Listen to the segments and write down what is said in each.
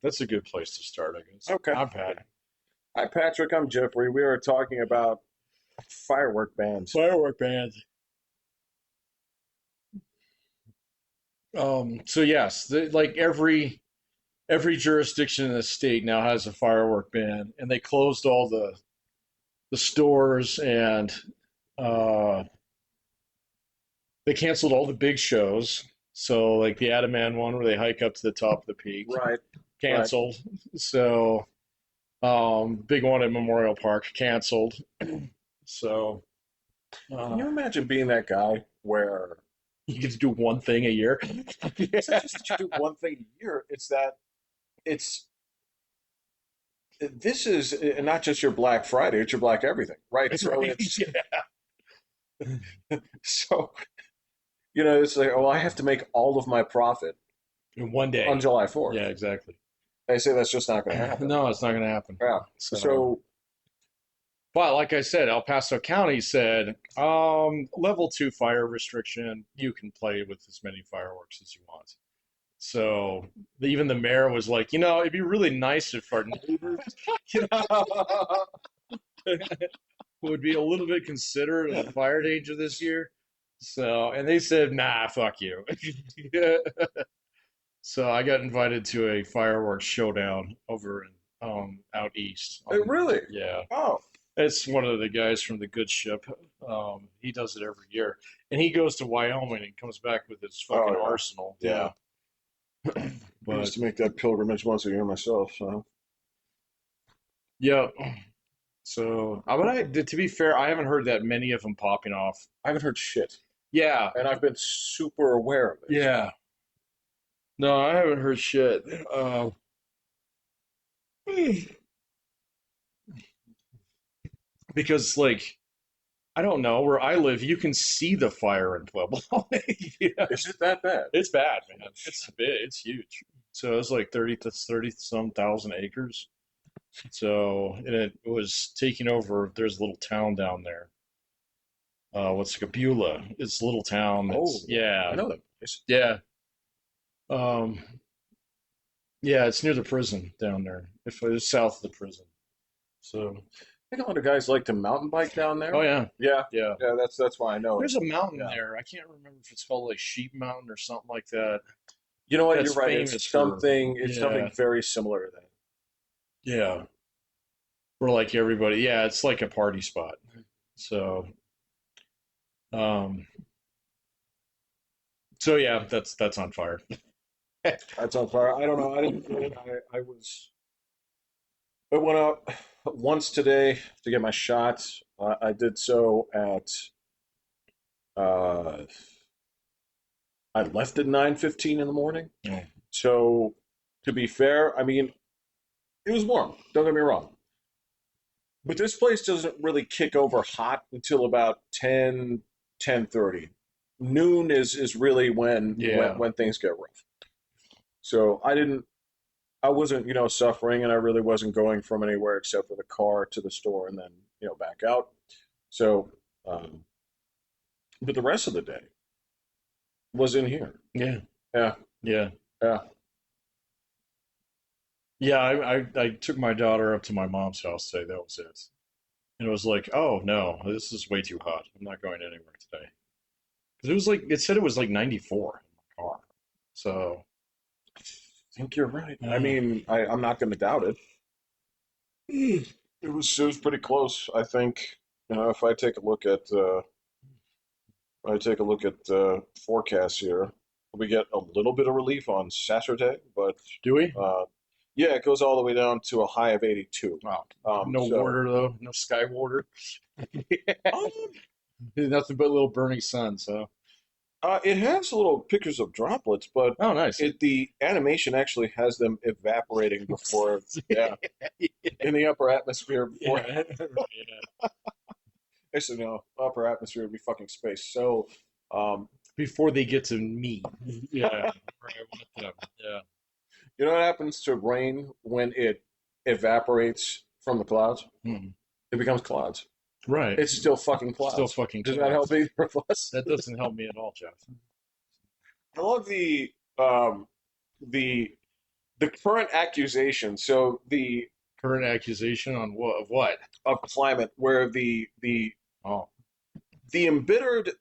That's a good place to start, I guess. Okay. Not bad. Hi, Patrick. I'm Jeffrey. We are talking about firework bans. Firework bans. So yes, like every jurisdiction in the state now has a firework ban, and they closed all the stores, and uh, they canceled all the big shows. So like the Adaman one where they hike up to the top of the peak, Right. Right. canceled. So big one at Memorial Park, canceled. So Can uh, you imagine being that guy where you get to do one thing a year. it's not just that you do one thing a year, it's that it's this is not just your Black Friday, it's your Black everything, right? That's So right. it's Yeah. so it's like, oh, I have to make all of my profit In one on day. July Yeah, 4th. exactly. I say that's just not going to happen. No, it's not going to happen. Yeah. So, So but like I said, El Paso County said, level 2 fire restriction. You can play with as many fireworks as you want. So even the mayor was like, it'd be really nice if our neighbors, you know, would be a little bit considerate of the fire danger this year. So, and they said, nah, fuck you. So I got invited to a fireworks showdown over in out east. really, Yeah, oh, it's one of the guys from the Good Ship. He does it every year, and he goes to Wyoming and comes back with his fucking oh arsenal. yeah. Yeah, I used but to make that pilgrimage once a year myself. So yeah. So, but to be fair, I haven't heard that many of them popping off. I haven't heard shit, Yeah, and I've been super aware of it. yeah. No, I haven't heard shit. Because like I don't know where I live, you can see the fire in Pueblo. Yeah. Is it that bad? It's bad, man. It's big. It's huge. So it's like 30 some thousand acres. So and it was taking over. There's a little town down there. What's it, Beulah? It's a little town. Oh, That's I yeah, know that place. yeah. Um, yeah, it's near the prison down there. If it was south of the prison. So, I think a lot of guys like to mountain bike down oh there. yeah, Yeah, yeah. yeah, that's why I know it. There's a mountain Yeah. there. I can't remember if it's called like Sheep Mountain or something like that. You know what? You're That's right. It's famous for something. It's something yeah, very similar to that. yeah. For like everybody, yeah, it's like a party spot. So, um, so yeah, that's on fire. That's on fire. I don't know. I didn't. I was. I went out once today to get my shots. I did so at. Uh, I left at 9:15 in the morning. Oh, So, to be fair, I mean, it was warm. Don't get me wrong. But this place doesn't really kick over hot until about 10:30. Noon is really yeah, when things get rough. So I wasn't, suffering, and I really wasn't going from anywhere except for the car to the store and then, back out. So, but the rest of the day was in here. yeah, Yeah, yeah, yeah. yeah. I took my daughter up to my mom's house today. That was it. And it was like, oh no, this is way too hot. I'm not going anywhere today. Because it was like it said it was like 94 in my car. So I think you're right. I uh, mean, I'm not going to doubt it. It was pretty close. I think, if I take a look at forecasts here, we get a little bit of relief on Saturday, but do we? uh, yeah, it goes all the way down to a high of 82. Wow. No So water though. No sky water. um, Nothing but a little burning sun. So it has little pictures of droplets, but oh, nice. the animation actually has them evaporating before, yeah, in the upper atmosphere before. Yeah. Yeah. Actually, no, upper atmosphere would be fucking space. So, um, Before they get to me. Yeah. Right, with them. Yeah. you know what happens to rain when it evaporates from the clouds? Hmm. It becomes clouds. Right. It's still fucking clouds. Still fucking Does that clouds. help either of us? That doesn't help me at all, Jeff. I love the the current accusation. So the Current accusation on what? Of what? of climate, where the Oh, the embittered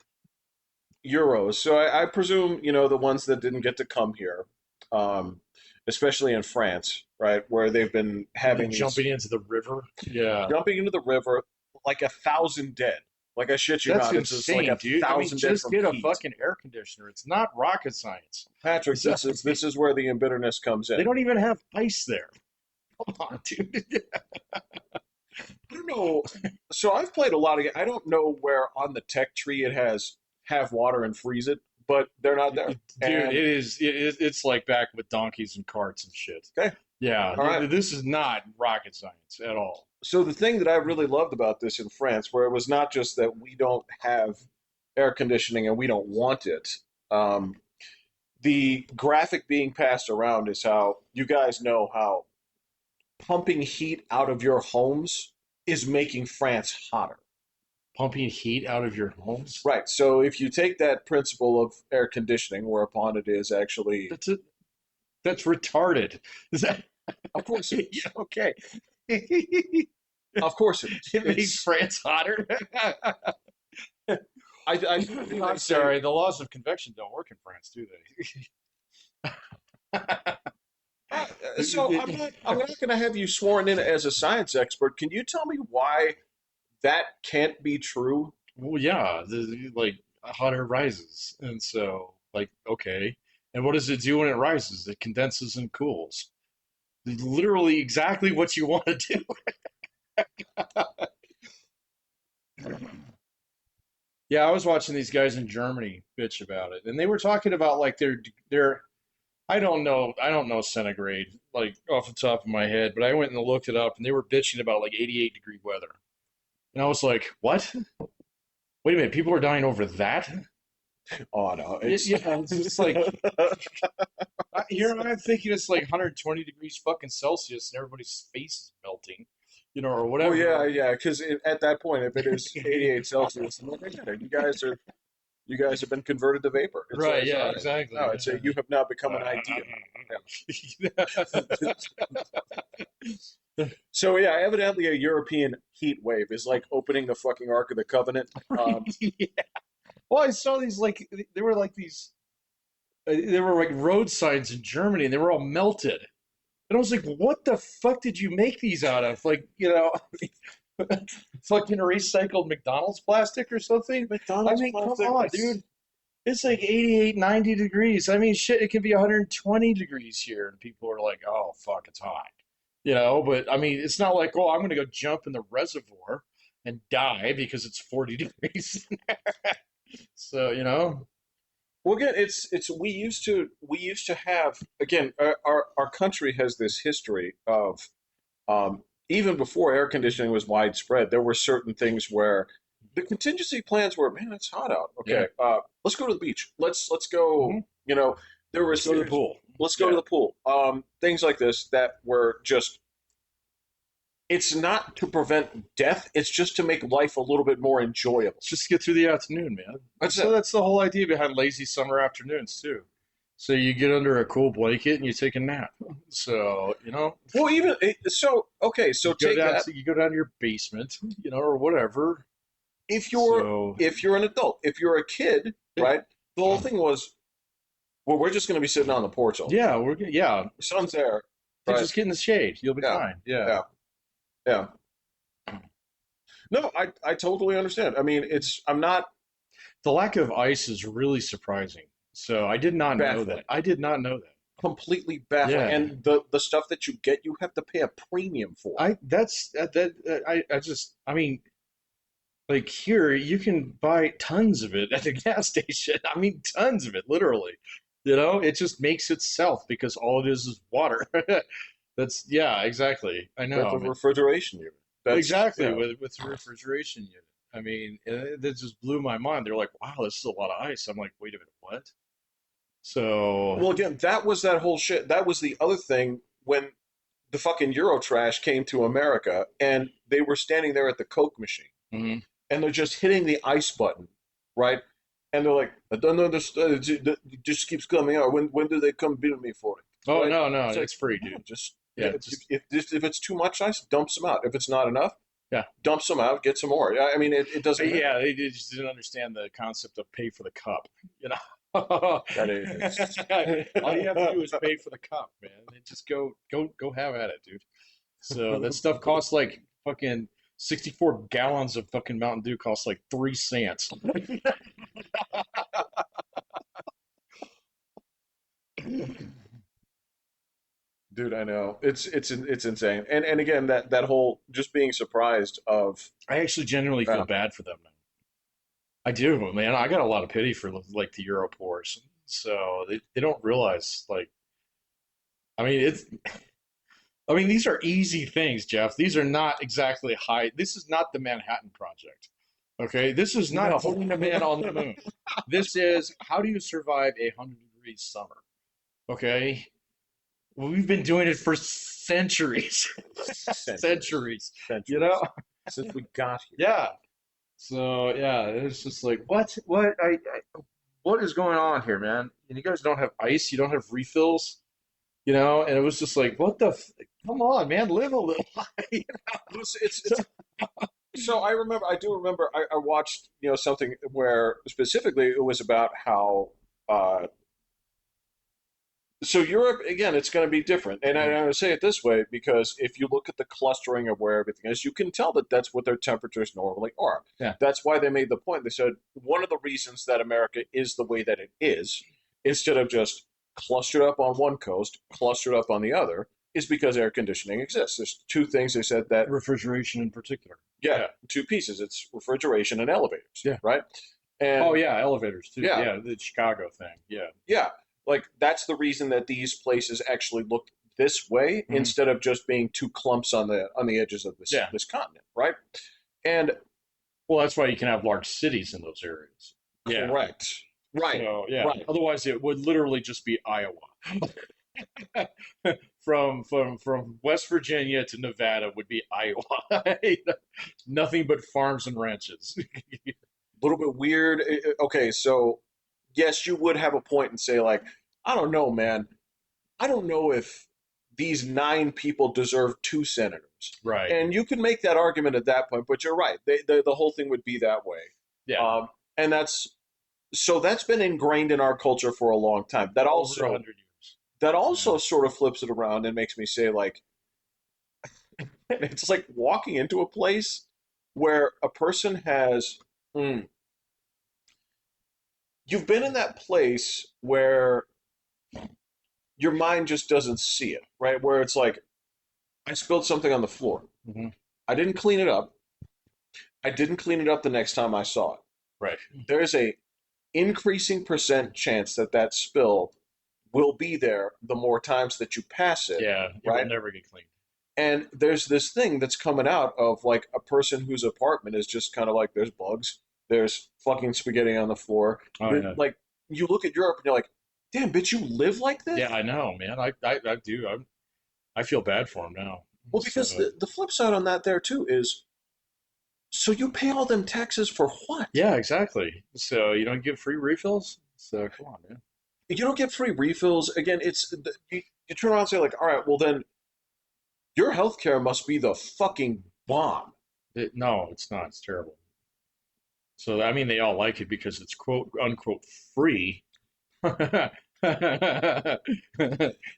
Euros. So I presume the ones that didn't get to come here, um, especially in France, right, where they've been they've been having jumping these into the river. Yeah, jumping into the river, like 1,000 dead. Like I shit you that's not, it's just like insane, a dude. I mean, thousand dead just from get a heat. fucking air conditioner. It's not rocket science. Patrick, So, this is where the embitterness comes they in. don't even have ice there. Come on, dude. I don't know. So I've played a lot of. I don't know where on the tech tree it has have water and freeze it, but they're not there. Dude, And it's like back with donkeys and carts and shit. okay, Yeah, all right. this is not rocket science at all. So the thing that I really loved about this in France, where it was not just that we don't have air conditioning and we don't want it, um, the graphic being passed around is how you guys know how pumping heat out of your homes is making France hotter. Pumping heat out of your homes? Right. So if you take that principle of air conditioning, whereupon it is actually, That's it. That's retarded. Is that of course it is. yeah, okay? It Of course it is. makes France hotter. I'm Say, sorry, the laws of convection don't work in France, do so I'm not going to have you sworn in as a science expert. Can you tell me why that can't be true? well, yeah, like hot air rises, and so like okay, and what does it do when it rises? It condenses and cools. Literally exactly what you want to do. Yeah, I was watching these guys in Germany bitch about it, and they were talking about like their I don't know centigrade like off the top of my head, but I went and looked it up, and they were bitching about like 88-degree weather, and I was like, what? Wait a minute, people are dying over that? Oh no, Yeah, it's just like here I'm thinking it's like 120 degrees fucking Celsius, and everybody's face is melting, or well, yeah, whatever. yeah. Because at that point, if it is 88 Celsius, I'm like, I get it. You guys have been converted to vapor. Right? It's all Yeah, right. exactly. No, it's a you have now become an idea. Yeah. So yeah, evidently a European heat wave is like opening the fucking Ark of the Covenant. Yeah. Well, I saw these like they were like these. They were like road signs in Germany, and they were all melted. And I was like, "What the fuck did you make these out of? Like, fucking recycled McDonald's plastic or something?" I McDonald's mean, come plastic. on, dude. It's like 88, 90 degrees. I mean, shit, it can be 120 degrees here, and people are like, "Oh, fuck, it's hot." But I mean, it's not like, "Oh, I'm going to go jump in the reservoir and die because it's 40 degrees." So. Well, again, it's we used to have again our country has this history of even before air conditioning was widespread, there were certain things where the contingency plans were, man, it's hot out. Yeah. Okay, let's go to the beach. Let's go. Hmm. You know, there Let's was go to the pool. let's go to Yeah. the pool. Things like this that were just. It's not to prevent death. It's just to make life a little bit more enjoyable. Just get through the afternoon, man. That's So it. that's the whole idea behind lazy summer afternoons too. So you get under a cool blanket and you take a nap. So Well, even so, okay. So take that. you go down to your basement, or whatever. if you're So if you're an adult, if you're a kid, yeah, right? The whole thing was, well, we're just going to be sitting on the porch all day. yeah, yeah. The sun's there, right? Just get in the shade. You'll be Yeah, fine. Yeah. yeah, yeah. No, I totally understand. I mean, I'm not The lack of ice is really surprising. So I did not know baffling, that. I did not know that. completely baffling. Yeah. And the stuff that you get, you have to pay a premium for. I mean, like here, you can buy tons of it at the gas station. I mean, tons of it, literally. It just makes itself because all it is water. Yeah, exactly. I With know. the I mean, refrigeration unit. That's exactly with the refrigeration unit. I mean, that just blew my mind. They're like, "Wow, this is a lot of ice." I'm like, "Wait a minute, what?" So, well, again, that was that whole shit. That was the other thing when the fucking Eurotrash came to America and they were standing there at the Coke machine mhm. and they're just hitting the ice button, right? And they're like, I don't understand. It just keeps coming out. When do they come bill me for it? Oh right? no, no, It's like, it's free, no, dude. just Yeah, just if it's too much ice, dump some out. If it's not enough, yeah. dump some out, get some more. I mean, it doesn't matter. Yeah, they just didn't understand the concept of pay for the cup. You know, all That is. you have to do is pay for the cup, man. And just go have at it, dude. So that stuff costs like fucking 64 gallons of fucking Mountain Dew costs like 3 cents. Dude, I know it's insane, and again that whole just being surprised of I actually genuinely feel uh, bad for them now. I do, man. I got a lot of pity for like the Euro poors. So they don't realize like I mean it's I mean these are easy things, Jeff. These are not exactly high. This is not the Manhattan Project. Okay? This is not no. putting a man on the moon. This is how do you survive a 100-degree summer? Okay? Well, we've been doing it for centuries. Centuries, Centuries. You centuries know? since we got here. Yeah. So yeah, it's just like what is going on here, man? And you guys don't have ice, you don't have refills, you know? And it was just like, come on, man, live a little. It's so I do remember I watched something where specifically it was about how uh, so Europe again, it's going to be different, and Mhm. I would say it this way because if you look at the clustering of where everything is, you can tell that that's what their temperatures normally are. Yeah. That's why they made the point. They said one of the reasons that America is the way that it is, instead of just clustered up on one coast, clustered up on the other, is because air conditioning exists. There's two things they said that, Refrigeration in particular. yeah, Yeah. two pieces. It's refrigeration and elevators, Yeah. right? Oh And yeah, elevators too. yeah, Yeah, the Chicago thing. Yeah. yeah, like that's the reason that these places actually look this way Mhm. instead of just being two clumps on the edges of Yeah. this continent, right? And Well, that's why you can have large cities in those areas. Yeah. correct, right, So yeah. right. Otherwise, it would literally just be Iowa. From West Virginia to Nevada would be Iowa. Nothing but farms and ranches. A little bit weird. Okay, so yes, you would have a point and say like, I don't know, man. I don't know if these nine people deserve two senators. Right. And you can make that argument at that point, but you're right. The whole thing would be that way. Yeah. And that's been ingrained in our culture for a long time. Over 100 years. That Yeah. also sort of flips it around and makes me say like it's like walking into a place where a person has you've been in that place where your mind just doesn't see it, right? Where it's like I spilled something on the floor. Hmm. I didn't clean it up. I didn't clean it up the next time I saw it. Right. There's a increasing percent chance that that spill will be there the more times that you pass it, Yeah. It will right? never get cleaned. And there's this thing that's coming out of like a person whose apartment is just kind of like there's bugs, there's fucking spaghetti on the floor. Oh yeah. Like you look at Europe and you're like, damn, bitch, you live like this? Yeah, I know, man. I do. I feel bad for him now. Well, because So the flip side on that there too is so you pay all them taxes for what? yeah, exactly. So you don't get free refills. So come on, man. You don't get free refills. Again, you turn around and say like, all right, well then your healthcare must be the fucking bomb. No, it's not. It's terrible. So I mean, they all like it because it's quote unquote free.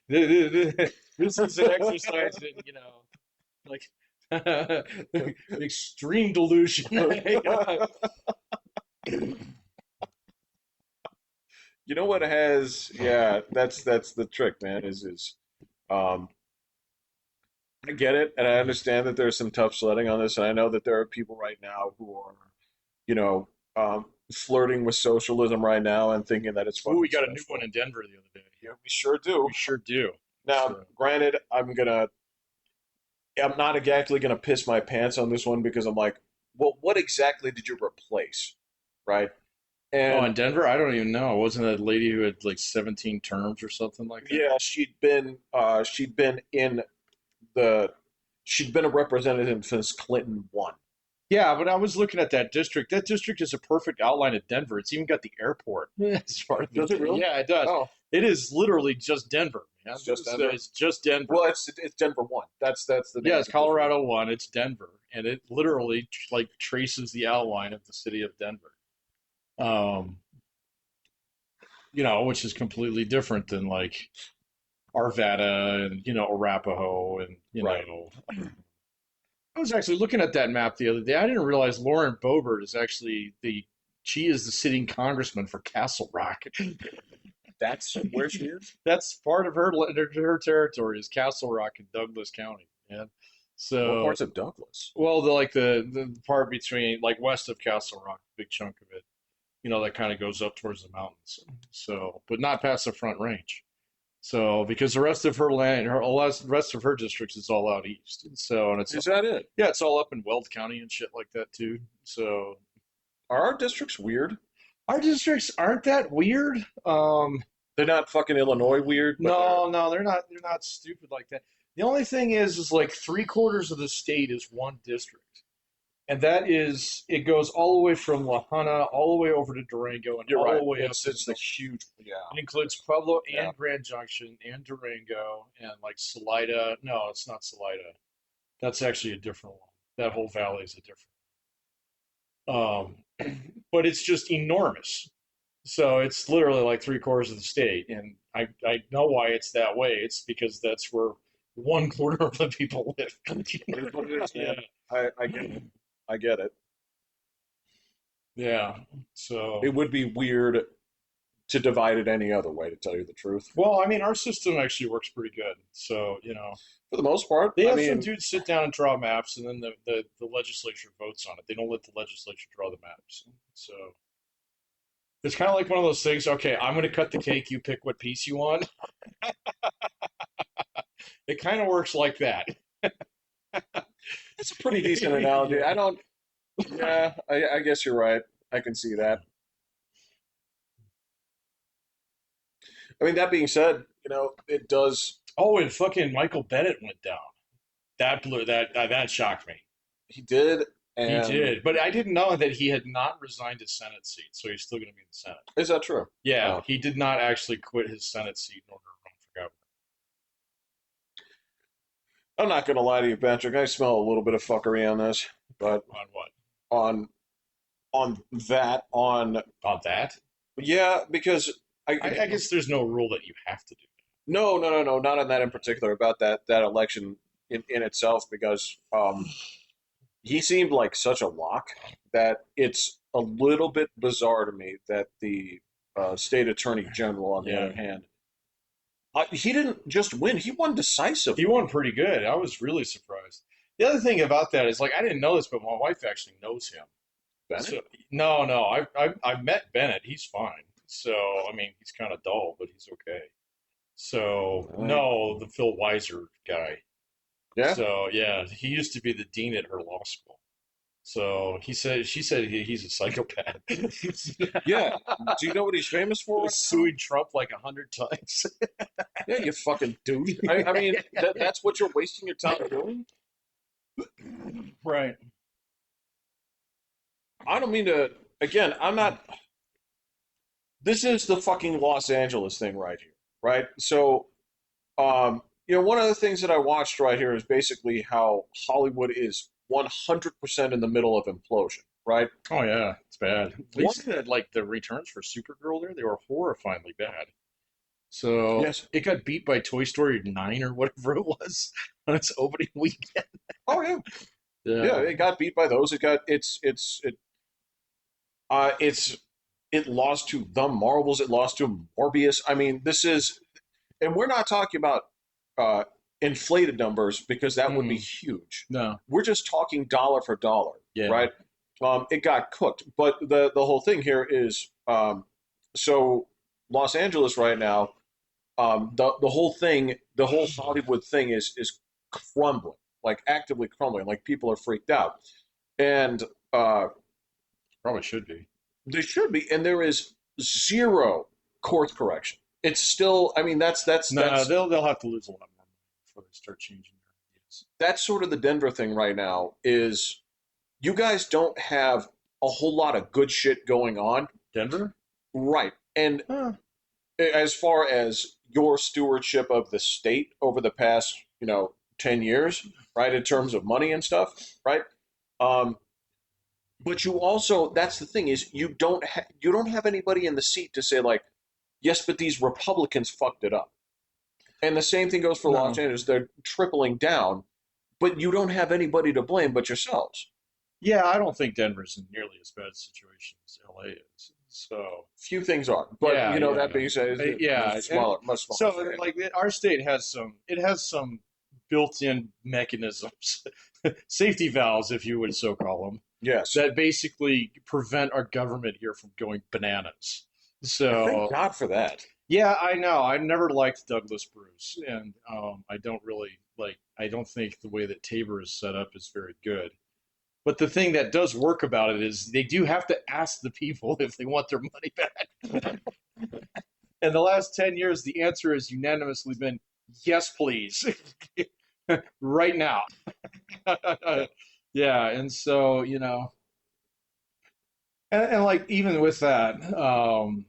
This is an exercise in, like extreme delusion. You know what has yeah, that's the trick, man, is um I get it and I understand that there's some tough sledding on this and I know that there are people right now who are, you know, flirting with socialism right now and thinking that it's Ooh, fucking we got a new stressful. one in Denver the other day. Yeah, we sure do. We sure do. Now, So, granted, I'm not exactly gonna piss my pants on this one because I'm like, well, what exactly did you replace? Right? oh, And in Denver, I don't even know. Wasn't that lady who had like 17 terms or something like that? yeah, the she'd been a representative since Clinton won. Yeah, but I was looking at that district. That district is a perfect outline of Denver. It's even got the airport as part of Does it it. really? Yeah, it does. Oh. It is literally just Denver, man. It's just Denver. It's just Denver. Well, it's Denver 1. That's the name Yeah, of it's the district. Colorado one. It's Denver, and it literally like traces the outline of the city of Denver. Um, which is completely different than like Arvada and Arapahoe and Right. I was actually looking at that map the other day. I didn't realize Lauren Boebert is actually she is the sitting congressman for Castle Rock. That's where she is. That's part of her territory is Castle Rock in Douglas County. Yeah. What So, parts of Douglas? well, the part between like west of Castle Rock, big chunk of it, that kind of goes up towards the mountains. So, but not past the Front Range. So, because the rest of her land, rest of her districts is all out east. So, and Is that it? yeah, it's all up in Weld County and shit like that too. So, Are our districts weird? our districts aren't that weird. They're not fucking Illinois weird, but No, they're not. They're not stupid like that. The only thing is like three-quarters of the state is one district, and that is it goes all the way from La Junta all the way over to Durango and you're all right. the way up It's to it's the huge. Yeah. it includes Pueblo Yeah. and Grand Junction and Durango and like Salida. No, it's not Salida. That's actually a different one. That whole valley is a different. But it's just enormous. So it's literally like three-quarters of the state, and I know why it's that way. It's because that's where one quarter of the people live. It is what it is, Yeah, man. I get it. I get it. yeah. So, It would be weird to divide it any other way, to tell you the truth. well, I mean, our system actually works pretty good. So, For the most part, they I have some mean, dudes sit down and draw maps, and then the legislature votes on it. They don't let the legislature draw the maps. So it's kind of like one of those things. Okay, I'm going to cut the cake. You pick what piece you want. It kind of works like that. it's a pretty decent analogy. I don't. Yeah, I guess you're right. I can see that. I mean, that being said, it does. Oh, and fucking Michael Bennett went down. That blew that shocked me. He did, He and did, but I didn't know that he had not resigned his Senate seat, so he's still going to be in the Senate. is that true? Yeah, Oh. he did not actually quit his Senate seat in order to run for governor. I'm not gonna lie to you, Patrick. I smell a little bit of fuckery on this, but On what? on on On that? yeah, because I guess there's no rule that you have to do no, not on that in particular about that election in itself, because he seemed like such a lock that it's a little bit bizarre to me that the state attorney general, on the Yeah. other hand, he didn't just win; he won that. decisively. He won pretty good. I was really surprised. The other thing about that is like I didn't know this, but my wife actually knows him. Bennett? So no, I've met Bennett. He's fine. So I mean, he's kind of dull, but he's okay. So Right. no, the Phil Weiser guy. Yeah, So yeah, he used to be the dean at her law school. So she said he's a psychopath. yeah. Do you know what he's famous for? Right now? Suing Trump like 100 times. Yeah, you fucking douche. I mean, that's what you're wasting your time doing. Right. I don't mean to. Again, I'm not. This is the fucking Los Angeles thing right here, right? So, one of the things that I watched right here is basically how Hollywood is 100% in the middle of implosion, right? Oh yeah, it's bad. At least that like the returns for Supergirl there, they were horrifyingly bad. So Yes. it got beat by Toy Story 9 or whatever it was on its opening weekend. Oh yeah, yeah. It got beat by those. It lost to the Marvels. It lost to Morbius. I mean, this is, and we're not talking about uh, inflated numbers, because that would be huge. No. We're just talking dollar for dollar, Yeah. right? It got cooked. But the whole thing here is, so Los Angeles right now, the whole thing, the whole Hollywood thing is crumbling, like actively crumbling. Like people are freaked out, and Probably should be. there should be, and there is zero course correction. It's still, I mean, that's No, they'll have to lose a lot more money before they start changing their ideas. that's sort of the Denver thing right now. Is you guys don't have a whole lot of good shit going on, Denver? right? And Huh. as far as your stewardship of the state over the past, 10 years, right, in terms of money and stuff, right? Um, but you also, that's the thing, is you don't have anybody in the seat to say like, yes, but these Republicans fucked it up. And the same thing goes for Los No. Angeles. They're tripling down, but you don't have anybody to blame but yourselves. Yeah, I don't think Denver's in nearly as bad a situation as LA is. So Few things are, but yeah, that yeah, being said, yeah. it's And smaller, much smaller so scale. like our state has some built-in mechanisms, safety valves, if you would so call them, Yes, that basically prevent our government here from going bananas. thank So God for that. yeah, I know. I never liked Douglas Bruce, and I don't really like. I don't think the way that Tabor is set up is very good. But the thing that does work about it is they do have to ask the people if they want their money back. In the last 10 years, the answer has unanimously been yes, please, right now. Yeah, and so and like even with that, and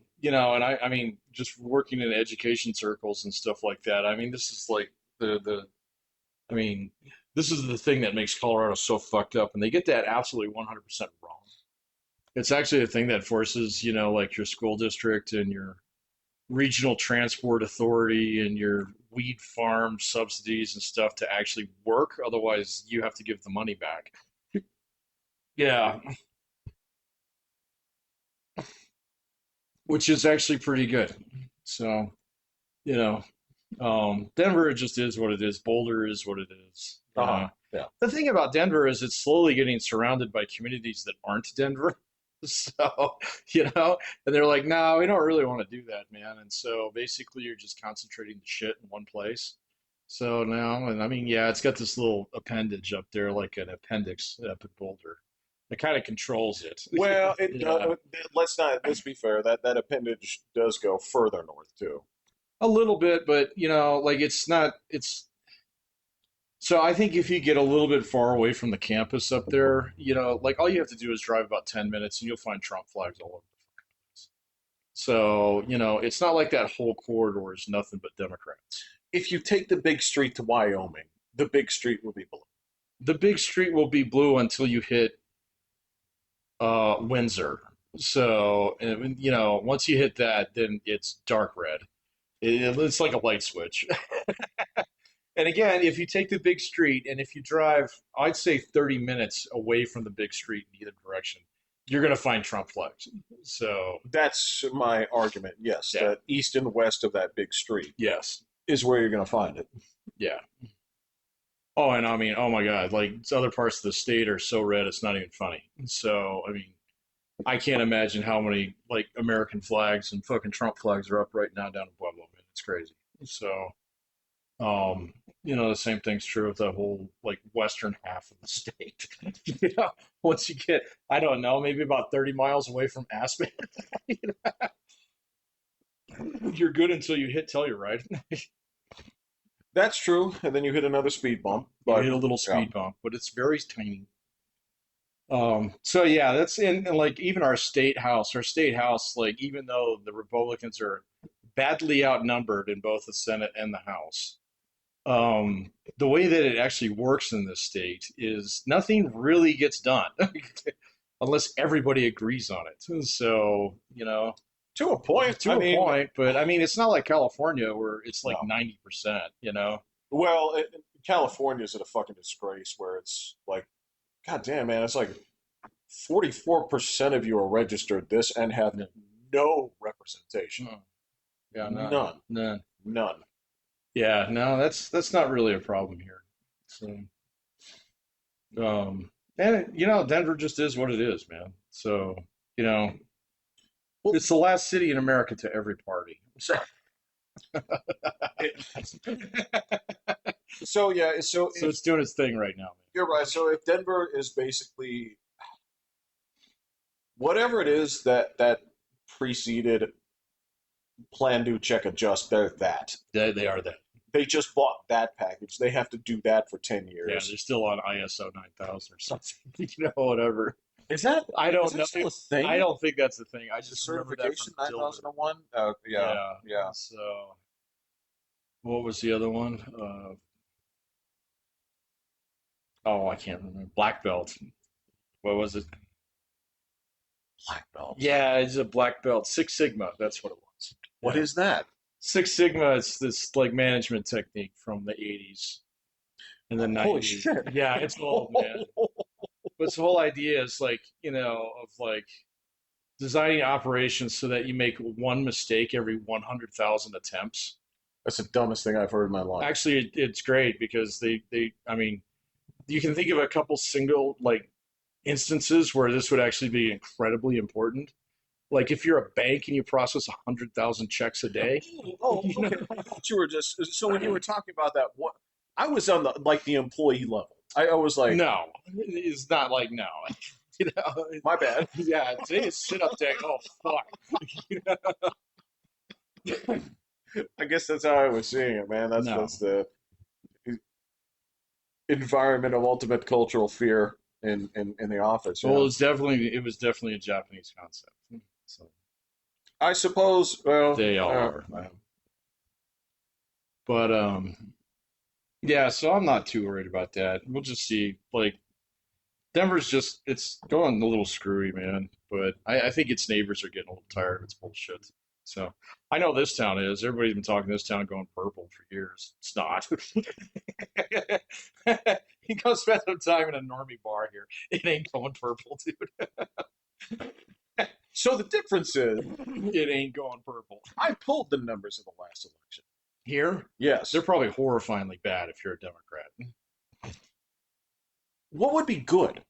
I mean, just working in education circles and stuff like that. I mean, this is like the I mean, this is the thing that makes Colorado so fucked up, and they get that absolutely 100% wrong. It's actually a thing that forces, like your school district and your regional transport authority and your weed farm subsidies and stuff to actually work. Otherwise, you have to give the money back. Yeah, which is actually pretty good. So, you know, Denver just is what it is. Boulder is what it is. Uh-huh. Yeah. The thing about Denver is it's slowly getting surrounded by communities that aren't Denver. So, and they're like, no, we don't really want to do that, man. And so basically you're just concentrating the shit in one place. So now, and I mean, yeah, it's got this little appendage up there, like an appendix up at Boulder. It kind of controls it. Well, Yeah, let's be fair. That appendage does go further north too. a little bit, but like it's not, so I think if you get a little bit far away from the campus up there, like all you have to do is drive about 10 minutes and you'll find Trump flags all over the place. So, it's not like that whole corridor is nothing but Democrats. If you take the big street to Wyoming, the big street will be blue. The big street will be blue until you hit Windsor. So, once you hit that, then it's dark red. It's like a light switch. And again, if you take the big street and if you drive, I'd say 30 minutes away from the big street in either direction, you're going to find Trump flags. So, That's my argument. Yes, yeah, that east and west of that big street yes, is where you're going to find it. yeah. Oh, and I mean, oh my God, like other parts of the state are so red, it's not even funny. So, I mean, I can't imagine how many like American flags and fucking Trump flags are up right now down in Pueblo, man. It's crazy. So, the same thing's true with the whole like western half of the state. Once you get, I don't know, maybe about 30 miles away from Aspen, you're good until you hit Telluride. That's true. And then you hit another speed bump. You But hit a little yeah, speed bump, but it's very tiny. So yeah, that's in and like even our state house, like even though the Republicans are badly outnumbered in both the Senate and the House, the way that it actually works in this state is nothing really gets done unless everybody agrees on it. So, to a point. to I a mean, point, but I mean, it's not like California where it's like no. 90%. Well, California's at a fucking disgrace where it's like, God damn, man, it's like 44% of you are registered this and have Yeah. no representation. Yeah, no, None. none. None. Yeah, no, that's not really a problem here. So, and Denver just is what it is, man. So, you know, Well, it's the last city in America to every party. So, so yeah, so so if it's doing its thing right now, you're right, so if Denver is basically whatever it is that preceded plan, do, check, adjust, they're that. man. They are that. They just bought that package. They have to do that for 10 Yeah, years. they're still on ISO 9000 or something. Whatever. Is that I don't know. still a I thing? don't think that's the thing. I The just remember that from certification 9001? Dilbert. Yeah, Yeah. yeah. So what was the other one? Oh, I can't remember. Black belt. What was it? Black belt. Yeah, it's a black belt. Six Sigma. That's what it was. What Yeah. is that? Six Sigma. It's this like management technique from the 80s and the Holy 90s. shit. Yeah, it's old, man. But the whole idea is like, of like designing operations so that you make one mistake every 100,000 attempts. That's the dumbest thing I've heard in my life. Actually, it's great because I mean, you can think of a couple single like instances where this would actually be incredibly important. Like if you're a bank and you process 100,000 checks a day, Oh, you know, okay. I thought you were just so when you were talking about that. What I was on the employee level. I was like, no, it's not like no, you know, my bad. yeah, today is sit up day. Oh fuck, I guess that's how I was seeing it, man. no. That's the environment of ultimate cultural fear in the office. Well, it was definitely a Japanese concept. So I suppose. Well, they all are, but yeah. So I'm not too worried about that. We'll just see. Like Denver's just it's going a little screwy, man. But I think its neighbors are getting a little tired of its bullshit. So I know this town is. Everybody's been talking this town going purple for years. It's not. You go spend some time in a normie bar here. It ain't going purple, dude. so the difference is, It ain't going purple. I pulled the numbers of the last election. Here, Yes. they're probably horrifyingly bad if you're a Democrat. What would be good?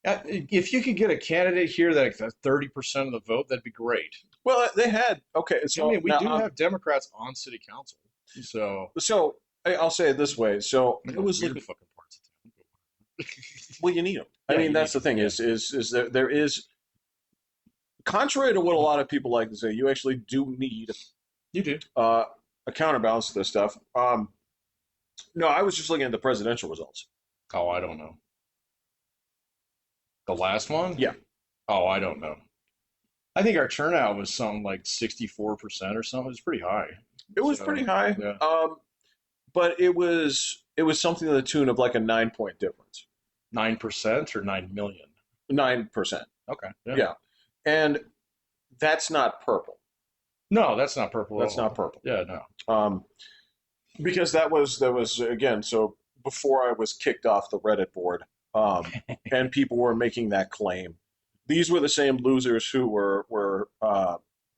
If you could get a candidate here that got 30% of the vote, that'd be great. Well, they had okay. I So mean, we now, do have Democrats on city council, so I'll say it this way. So you it know, was weird looking. fucking parts of town. Well, you need them. I Yeah, mean, you that's need the them. thing. Yeah. Is there is contrary to what a lot of people like to say, you actually do need You do. a counterbalance to this stuff. No, I was just looking at the presidential results. Oh, I don't know. The last one? Yeah, Oh, I don't know. I think our turnout was something like 64% or something. It was pretty high. it was So, pretty high. yeah. But it was something to the tune of like a 9 point difference. 9% or 9 million. 9%. Okay. Yeah. Yeah, and that's not purple. No, that's not purple at That's not all. purple. Yeah, no. Um, because that was again. So before I was kicked off the Reddit board, and people were making that claim. These were the same losers who were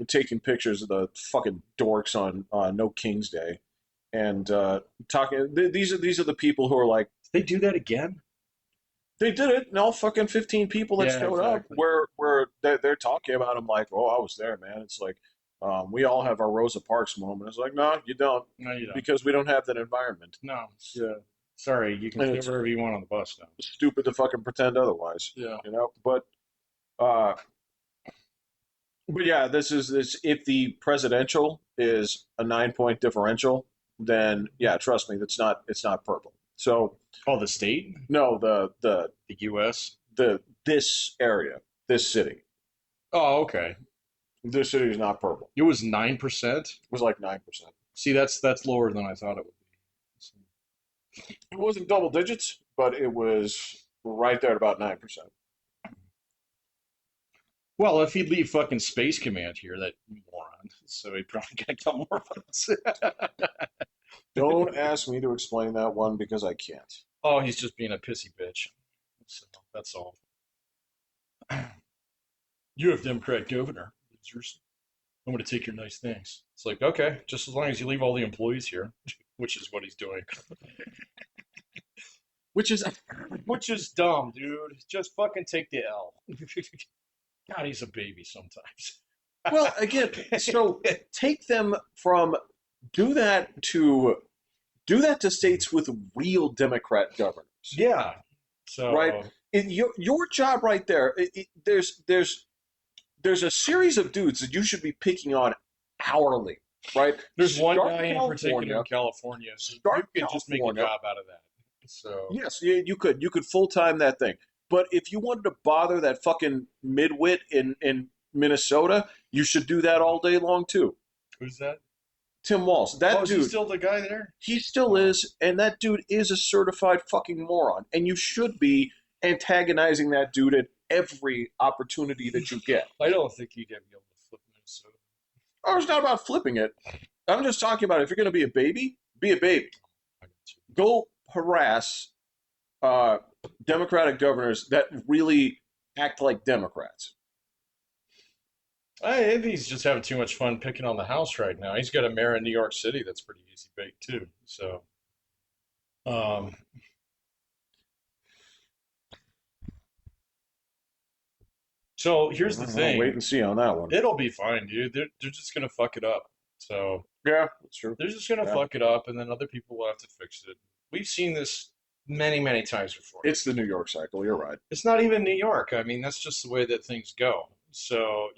taking pictures of the fucking dorks on No King's Day, and talking. These are the people who are like Did they do that again? they did it, and all fucking 15 people that Yeah, showed up exactly. were they're talking about them like, oh, I was there, man. It's like we all have our Rosa Parks moment. It's like, no, you don't, No, you don't. because we don't have that environment. No. Yeah. Sorry, you can And sit it's wherever you want on the bus now. stupid to fucking pretend otherwise, Yeah. you know. Uh, but yeah, this is this. If the presidential is a 9 point differential, then yeah, trust me, it's not purple. So Oh, the state? no, The U.S.? this area, this city, Oh, okay. this city is not purple. It was 9%. It was like 9%. See, that's lower than I thought it would be. So, It wasn't double digits, but it was right there at about 9%. well, if he'd leave fucking Space Command here, that moron, so he'd probably get a couple more votes. Don't ask me to explain that one because I can't. Oh, he's just being a pissy bitch. So that's all. You have Democrat governor. Losers. I'm going to take your nice things. It's like, okay, just as long as you leave all the employees here, which is what he's doing. which is which is dumb, dude. Just fucking take the L. God, he's a baby sometimes. Well, again, so take them from do that to states with real Democrat governors, Yeah. So right? Your job right there. There's a series of dudes that you should be picking on hourly, right? there's one Start guy in particular in California who Start you could just make a California. job out of that. So Yes, you could full time that thing. But if you wanted to bother that fucking midwit in Minnesota, you should do that all day long too. Who's that? Tim Walz, Oh, that is he dude, still the guy there? he still Oh, is, and that dude is a certified fucking moron. And you should be antagonizing that dude at every opportunity that you get. I don't think he'd ever be able to flip Minnesota. Oh, it's not about flipping it. I'm just talking about if you're going to be a baby. I got you. Go harass uh, Democratic governors that really act like Democrats. I think he's just having too much fun picking on the House right now. He's got a mayor in New York City that's pretty easy bake too. Um, so here's the I'll wait thing. and see on that one. It'll be fine, dude. They're just gonna fuck it up. So Yeah, that's true. they're just gonna Yeah. fuck it up, and then other people will have to fix it. We've seen this many, many times before. It's the New York cycle. You're right. It's not even New York. I mean, that's just the way that things go. So,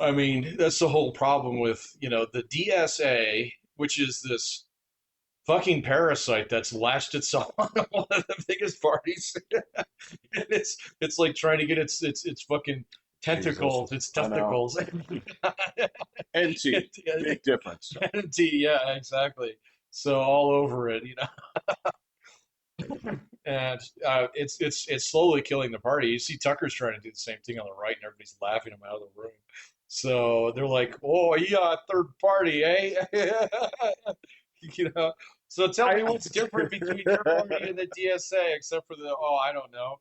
I mean, that's the whole problem with, the DSA, which is this fucking parasite that's latched itself on one of the biggest parties. And it's like trying to get its fucking Jesus. tentacles, its I know. testicles. NT, big difference. Yeah, exactly. So all over it, and it's slowly killing the party. You see Tucker's trying to do the same thing on the right, and everybody's laughing him out of the room. So they're like, "Oh, yeah, third party, eh?" you know. So tell me what's different between your party and the DSA, except for the I don't know.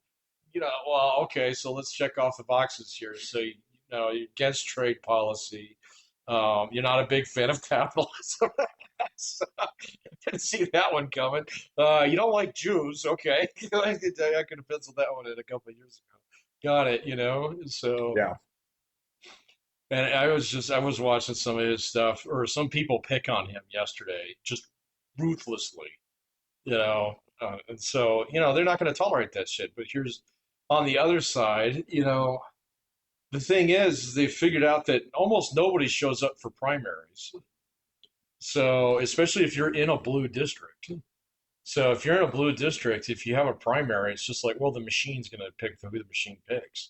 Well, okay, so let's check off the boxes here. So you're against trade policy. You're not a big fan of capitalism. So, I didn't see that one coming. You don't like Jews, okay? I could have penciled that one in a couple of years ago. Got it, So, Yeah. and I was watching some of his stuff, or some people pick on him yesterday, just ruthlessly, and so they're not going to tolerate that shit. But here's on the other side, the thing is they figured out that almost nobody shows up for primaries. So, especially if you're in a blue district. So, if you're in a blue district, if you have a primary, it's just like, well, the machine's going to pick who the machine picks,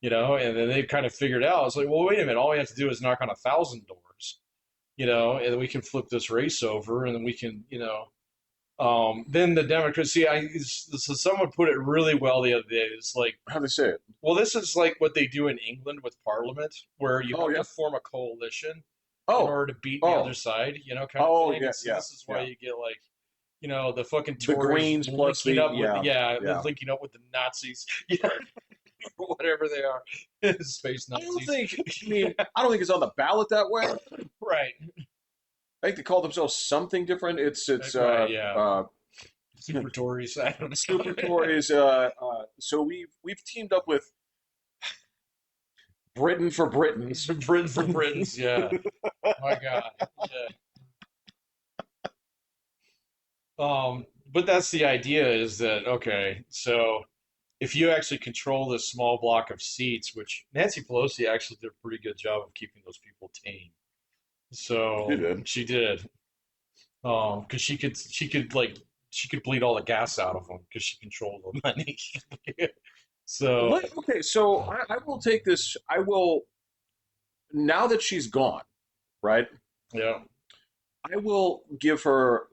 and then they kind of figured out, it's like, well, wait a minute, all we have to do is knock on 1,000 doors, and then we can flip this race over, and then we can, then the Democracy, so someone put it really well the other day. It's like, How do they say it? well, this is like what they do in England with Parliament, where you Oh have yeah. to form a coalition in Oh. order to beat the Oh. other side, kind of Oh thing. yeah. And so Yeah. this is why Yeah. you get like, the fucking The Tories Greens plus linking the up with yeah. linking up with the Nazis, or whatever they are, space I don't Nazis. think. I mean, I don't think it's on the ballot that way. Right. I think they call themselves something different. It's Right. Yeah. Super Tories. I don't know. Super Tories. So we've teamed up with Britain for Britons. Britain for Britons. Yeah. My God. Yeah. But that's the idea is that, okay, so if you actually control this small block of seats, which Nancy Pelosi actually did a pretty good job of keeping those people tame. She So did. she did. Because she could bleed all the gas out of them because she controlled the money. So Okay, so I will take this. I will now that she's gone, right? yeah, I will give her.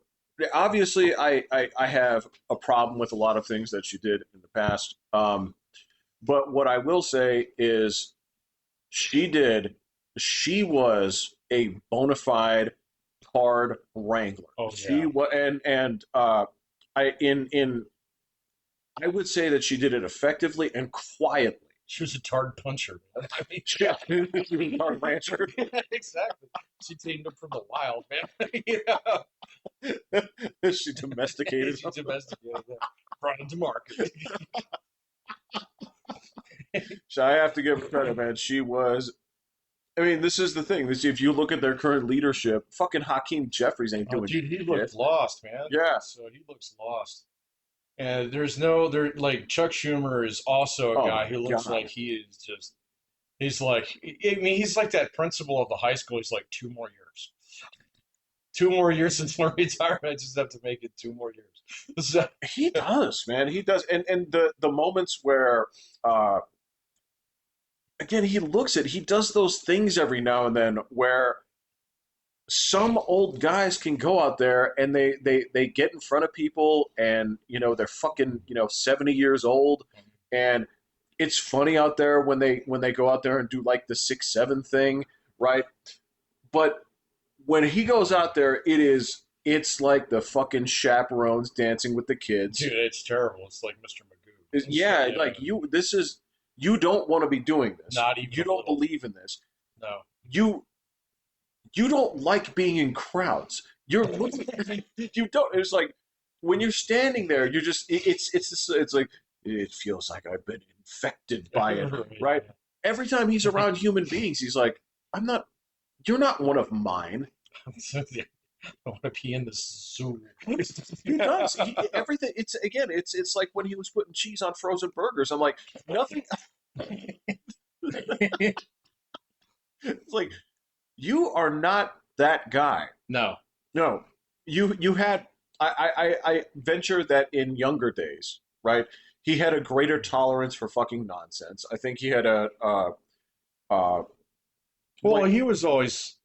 Obviously, I have a problem with a lot of things that she did in the past. But what I will say is, she did. She was a bona fide card wrangler. oh She yeah, was, and I would say that she did it effectively and quietly. she was a tard puncher. Man. I mean, Yeah, she was a card rancher. exactly. She tamed them from the wild, man. She domesticated She them. domesticated them, brought them to market. So I have to give her credit, man. She was. I mean, this is the thing. If you look at their current leadership, fucking Hakeem Jeffries ain't Oh, doing dude, he shit. looked lost, man. Yeah. So he looks lost. And like Chuck Schumer is also a Oh guy my who looks god. like he's like, I mean, he's like that principal of the high school. He's like 2 more years. 2 more years until retirement. I just have to make it 2 more years. So, He does, man. He does, and the moments where, uh, again, he does those things every now and then where some old guys can go out there and they get in front of people and they're fucking 70 years old, and it's funny out there when they go out there and do like the 6-7 thing, right? But when he goes out there, it's like the fucking chaperones dancing with the kids. dude, it's terrible. It's like Mr. Magoo. Yeah, Yeah, like you don't want to be doing this. not even You a don't little. believe in this. No. You you don't like being in crowds. You're you don't. It's like when you're standing there, you're just it's like it feels like I've been infected by it, right? Every time he's around human beings, he's like, I'm not. You're not one of mine. I want to be in the zoo. He does. Everything. It's again. It's like when he was putting cheese on frozen burgers. I'm like nothing. It's like you are not that guy. No. No, you had. I venture that in younger days, right? He had a greater tolerance for fucking nonsense. I think he had uh Well, like he was always.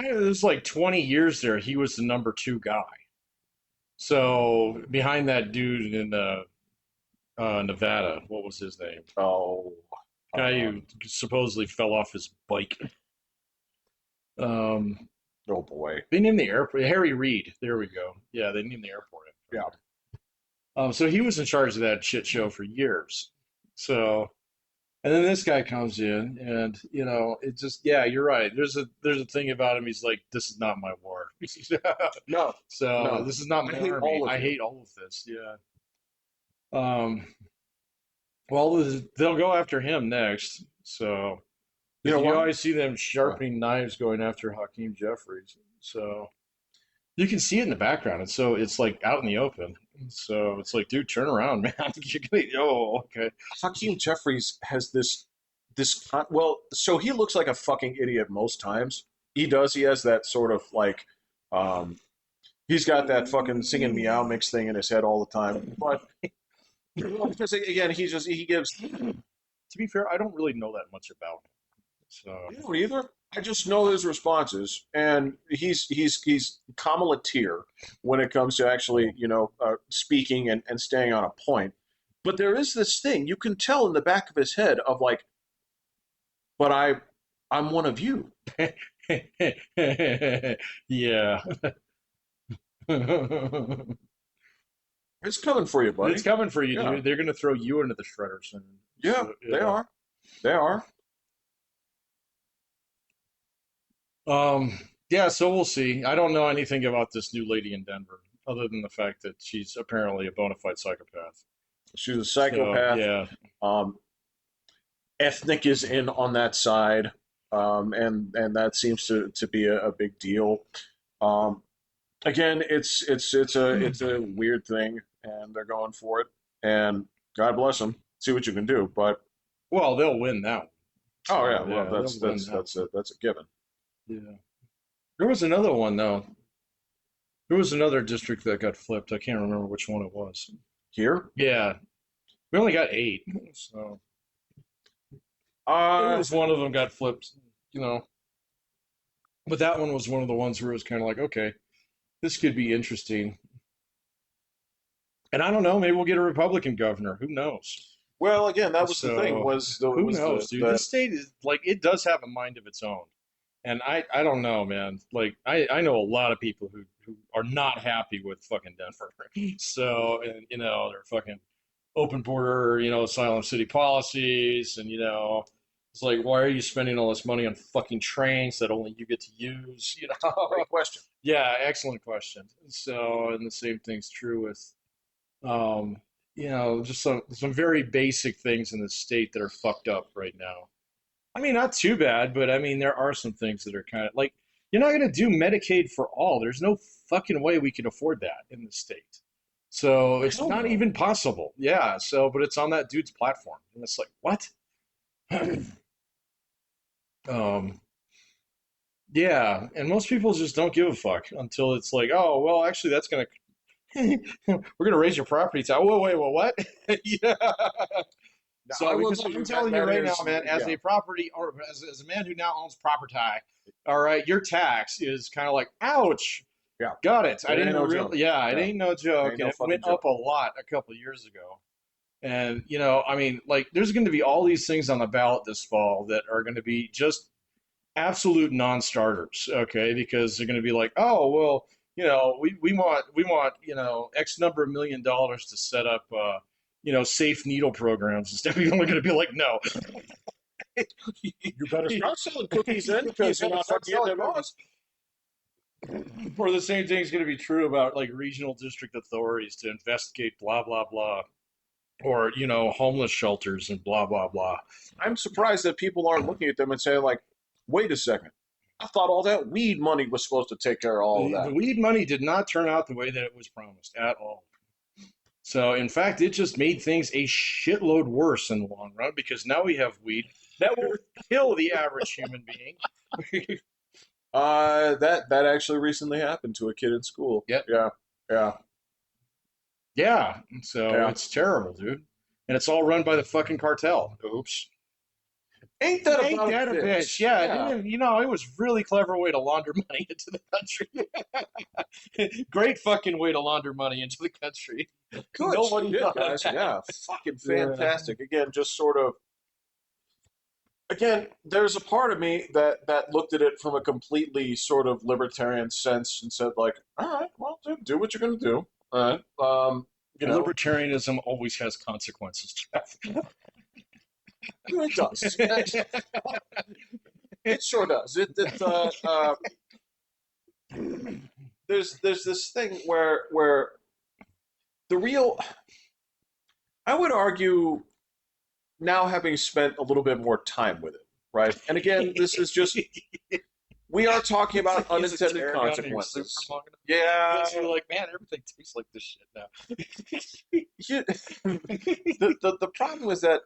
It was like 20 years there. He was the number two guy. So behind that dude in Nevada, what was his name? oh Guy uh, who supposedly fell off his bike. Um, oh boy, they named the airport Harry Reid. There we go. Yeah, they named the airport after yeah. him. So he was in charge of that shit show for years. So, and then this guy comes in, and it just, yeah, you're right. There's a thing about him. He's like, this is not my war. No, So no. this is not I my hate army. all of I you. hate all of this. Yeah. Um. Well, they'll go after him next. So You know you what? always see them Uh, sharpening knives going after Hakeem Jeffries. So you can see it in the background. And so it's like out in the open. So it's like, dude, turn around, man. You're gonna, oh, okay. Hakeem Jeffries has well, so he looks like a fucking idiot most times. He does. He has that sort of like, um, he's got that fucking singing meow mix thing in his head all the time. But because again, he gives. To be fair, I don't really know that much about him. So I don't either. I just know his responses, and he's Kamala tier when it comes to actually speaking and staying on a point. But there is this thing you can tell in the back of his head of like, but I'm one of you. yeah. It's coming for you, It's buddy. coming for you, Yeah, dude. They're gonna throw you into the shredder soon. yeah, So they yeah. are. They are. Yeah, so we'll see. I don't know anything about this new lady in Denver, other than the fact that she's apparently a bona fide psychopath. She's a So psychopath. yeah, Um, ethnic is in on that side, and that seems to be a big deal. Um, again, it's a weird thing, and they're going for it. And God bless them. See what you can do. But well, they'll win that one. oh So yeah, well yeah, they'll win that one. that's a given. Yeah. There was another one though. There was another district that got flipped. I can't remember which one it was. Here, Yeah, we only got 8, so it uh, was one of them got flipped. You know, but that one was one of the ones where it was kind of like, okay, this could be interesting. And I don't know, maybe we'll get a Republican governor. Who knows? well, again, that was the thing. So who knows, dude? The This state is like it does have a mind of its own. And I don't know, man. Like I know a lot of people who are not happy with fucking Denver. So and they're fucking open border, asylum city policies, and it's like, why are you spending all this money on fucking trains that only you get to use? great question. Yeah, excellent question. So, and the same thing's true with um, just some very basic things in the state that are fucked up right now. I mean, not too bad, but I mean, there are some things that are kind of like you're not going to do Medicaid for all. There's no fucking way we can afford that in the state. So it's Hell not no. even possible. Yeah. So, but it's on that dude's platform, and it's like, what? um, yeah. And most people just don't give a fuck until it's like, oh, well, actually, that's going to we're going to raise your property tax. Whoa, wait, well, what? Yeah. Now, I So, will because tell I'm you telling you right now, man, as yeah, a property or as a man who now owns property, all right, your tax is kind of like, ouch. yeah. Got it. I It ain't didn't no joke. really, yeah, it Yeah, ain't no it joke. ain't And no it fucking went up joke. a lot a couple of years ago. And, I mean, like, there's going to be all these things on the ballot this fall that are going to be just absolute non-starters, okay? Because they're going to be like, oh, well, we want, X number of $1 million to set up, safe needle programs and stuff. People are going to be like, no. You better start selling cookies then, You because you're gotta not start getting selling it cookies. lost. Or the same thing is going to be true about like regional district authorities to investigate blah blah blah, or homeless shelters and blah blah blah. I'm surprised that people aren't looking at them and saying, like, wait a second. I thought all that weed money was supposed to take care of all of The that. weed money did not turn out the way that it was promised at all. So, in fact, it just made things a shitload worse in the long run because now we have weed that will kill the average human being. That actually recently happened to a kid in school. Yep. Yeah, yeah, Yeah. So yeah. it's terrible, dude. And it's all run by the fucking cartel. Oops. Ain't that Ain't about a that a bitch? bitch? Yeah, Yeah. it was really clever way to launder money into the country. Great fucking way to launder money into the country. Good Nobody shit, thought of guys. that. Yeah, fucking Yeah. fantastic. Again, just sort of. Again, there's a part of me that looked at it from a completely sort of libertarian sense and said, like, all right, well, do what you're gonna do. All right. You know, Libertarianism always has consequences, Jeff. it does. It sure does. There's this thing where the real, I would argue, now having spent a little bit more time with it, right? And again, this is just, we are talking about unintended consequences. Yeah, You're like, man, everything tastes like this shit now. the problem is that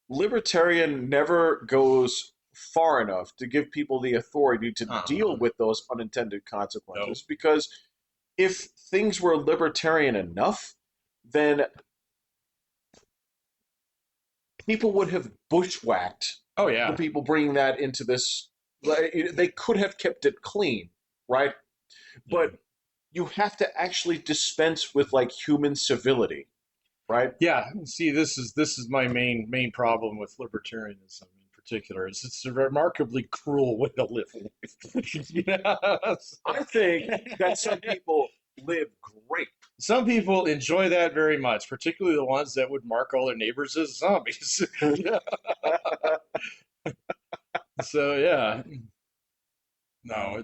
libertarian never goes far enough to give people the authority to deal with those unintended consequences. No. Because if things were libertarian enough, then people would have bushwhacked Oh the yeah. people bringing that into this. They could have kept it clean, right? But you have to actually dispense with like human civility, right? Yeah. See, this is my main problem with libertarianism in particular. Is it's a remarkably cruel way to live life. I think that some people live great. Some people enjoy that very much, particularly the ones that would mark all their neighbors as zombies. So yeah, no,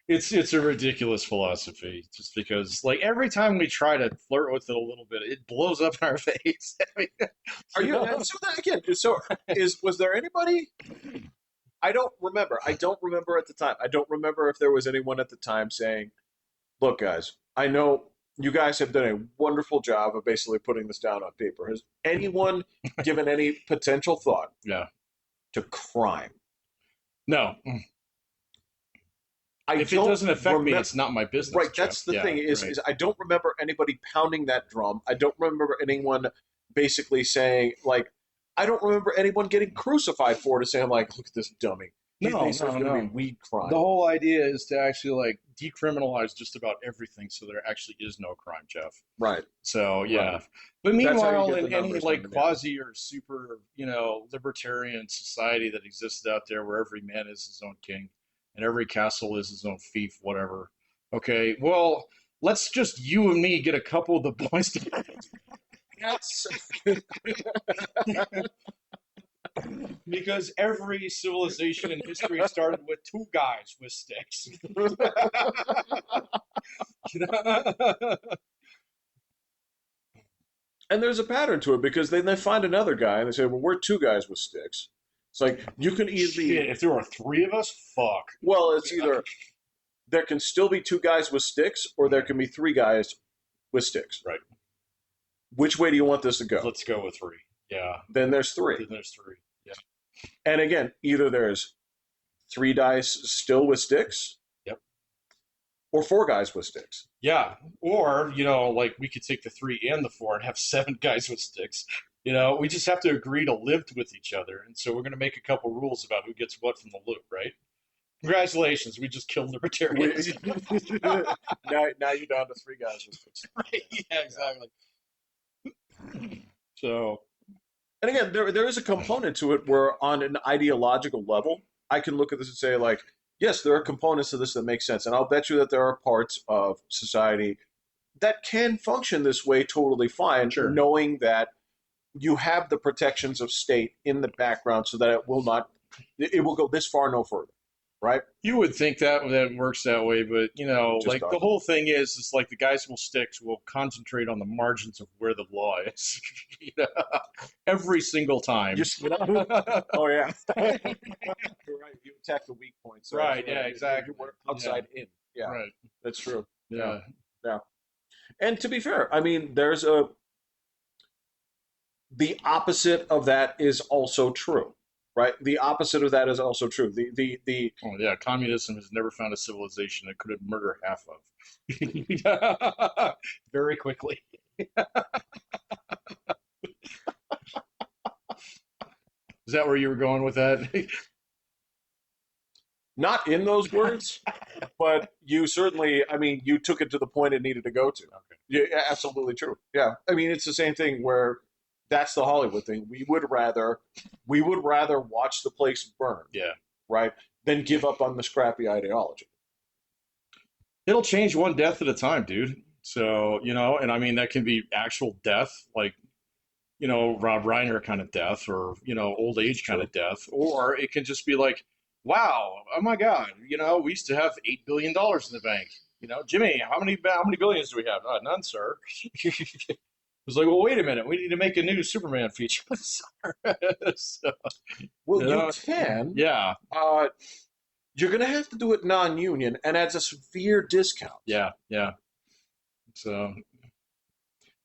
it's a ridiculous philosophy. Just because like every time we try to flirt with it a little bit, it blows up in our face. I mean, Are you so that again? So was there anybody? I don't remember at the time. I don't remember if there was anyone at the time saying, "Look, guys, I know you guys have done a wonderful job of basically putting this down on paper. Has anyone given any potential thought Yeah. to crime?" No. I If it don't doesn't affect me, remem- it's not my business. Right, Jeff. that's the Yeah, thing right. is I don't remember anybody pounding that drum. I don't remember anyone basically saying like I don't remember anyone getting crucified for it, saying like, "Look at this dummy. He No, thinks there's no, going to be no. weed The crime." whole idea is to actually like decriminalize just about everything so there actually is no crime, Jeff. Right. So yeah. Right. But That's how you meanwhile, get the in any numbers like down, yeah. quasi or super, libertarian society that exists out there where every man is his own king and every castle is his own fief, whatever. Okay, well, let's just you and me get a couple of the boys together. That's Because every civilization in history started with two guys with sticks. You know? and there's a pattern to it because then they find another guy and they say, "Well, we're two guys with sticks." It's like you can easily Shit, if there were three of us, fuck. well, it's either there can still be two guys with sticks or there can be three guys with sticks. Right. Which way do you want this to go? Let's go with three. Yeah. Then there's three. Then there's three. Yeah. And again, either there's three dice still with sticks. Yep. or 4 guys with sticks. Yeah. Or, like we could take the 3 and the 4 and have 7 guys with sticks. We just have to agree to live with each other. And so we're going to make a couple rules about who gets what from the loot, right? Congratulations, we just killed libertarians. Now you're down to 3 guys with sticks. Right? Yeah, exactly. So, And again, there is a component to it where, on an ideological level, I can look at this and say, like, yes, there are components to this that make sense, and I'll bet you that there are parts of society that can function this way totally fine, sure. knowing that you have the protections of state in the background, so that it will go this far, no further, right? You would think that works that way, but like the whole thing is like the guys with sticks will concentrate on the margins of where the law is, every single time. Oh yeah, right. You attack the weak points, right? Yeah, exactly. You work outside in. Yeah, right. That's true. Yeah. And to be fair, I mean, the opposite of that is also true. Right. The opposite of that is also true. Oh yeah, communism has never found a civilization it could murder half of very quickly. Is that where you were going with that? Not in those words, but you certainly, I mean, you took it to the point it needed to go to. Okay. Yeah, absolutely true. Yeah. I mean, it's the same thing where that's the Hollywood thing. We would rather watch the place burn. Yeah. Right. Than give up on the scrappy ideology. It'll change one death at a time, dude. So, and I mean, that can be actual death, like, Rob Reiner kind of death, or, old age kind of death. Or it can just be like, wow, oh my God, we used to have $8 billion in the bank. Jimmy, how many billions do we have? None, sir. It was like, well, wait a minute. We need to make a new Superman feature. So, well, you can. Yeah. You're going to have to do it non-union and at a severe discount. Yeah, yeah. So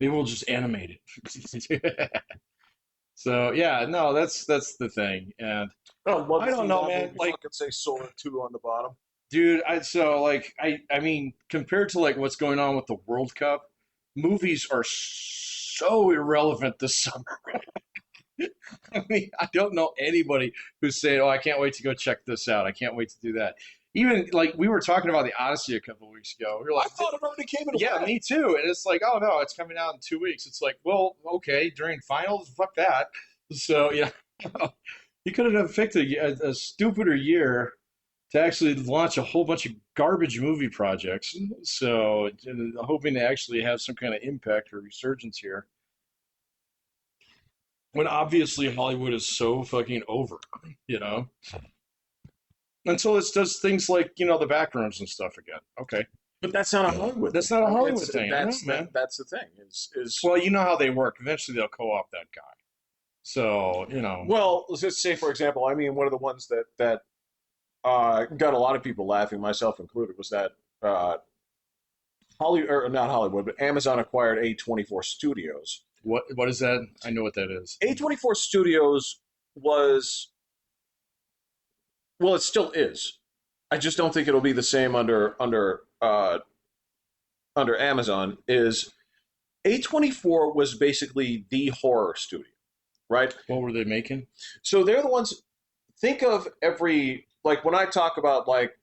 maybe we'll just animate it. So yeah, no, that's the thing. And I don't know, man. Like, fucking say Solar 2 on the bottom. Dude, I mean, compared to like what's going on with the World Cup, movies are so irrelevant this summer. I mean, I don't know anybody who's saying, "Oh, I can't wait to go check this out. I can't wait to do that." Even like we were talking about the Odyssey a couple of weeks ago. We were like, I thought it already came in. Yeah, me too. And it's like, oh no, it's coming out in 2 weeks. It's like, well, okay, during finals, fuck that. So yeah, you could have picked a stupider year to actually launch a whole bunch of garbage movie projects. So hoping to actually have some kind of impact or resurgence here. When obviously Hollywood is so fucking over, Until it does things like, the back rooms and stuff again. Okay. But that's not a Hollywood. That's not a Hollywood thing. Man. That's the thing. Is well, you know how they work. Eventually, they'll co-opt that guy. So Well, let's just say, for example, I mean, one of the ones that got a lot of people laughing, myself included, was that Hollywood, or not Hollywood, but Amazon acquired A24 Studios. What is that? I know what that is. A24 Studios was, well, it still is. I just don't think it'll be the same under Amazon. Is A24 was basically the horror studio, right? What were they making? So they're the ones. Think of like when I talk about like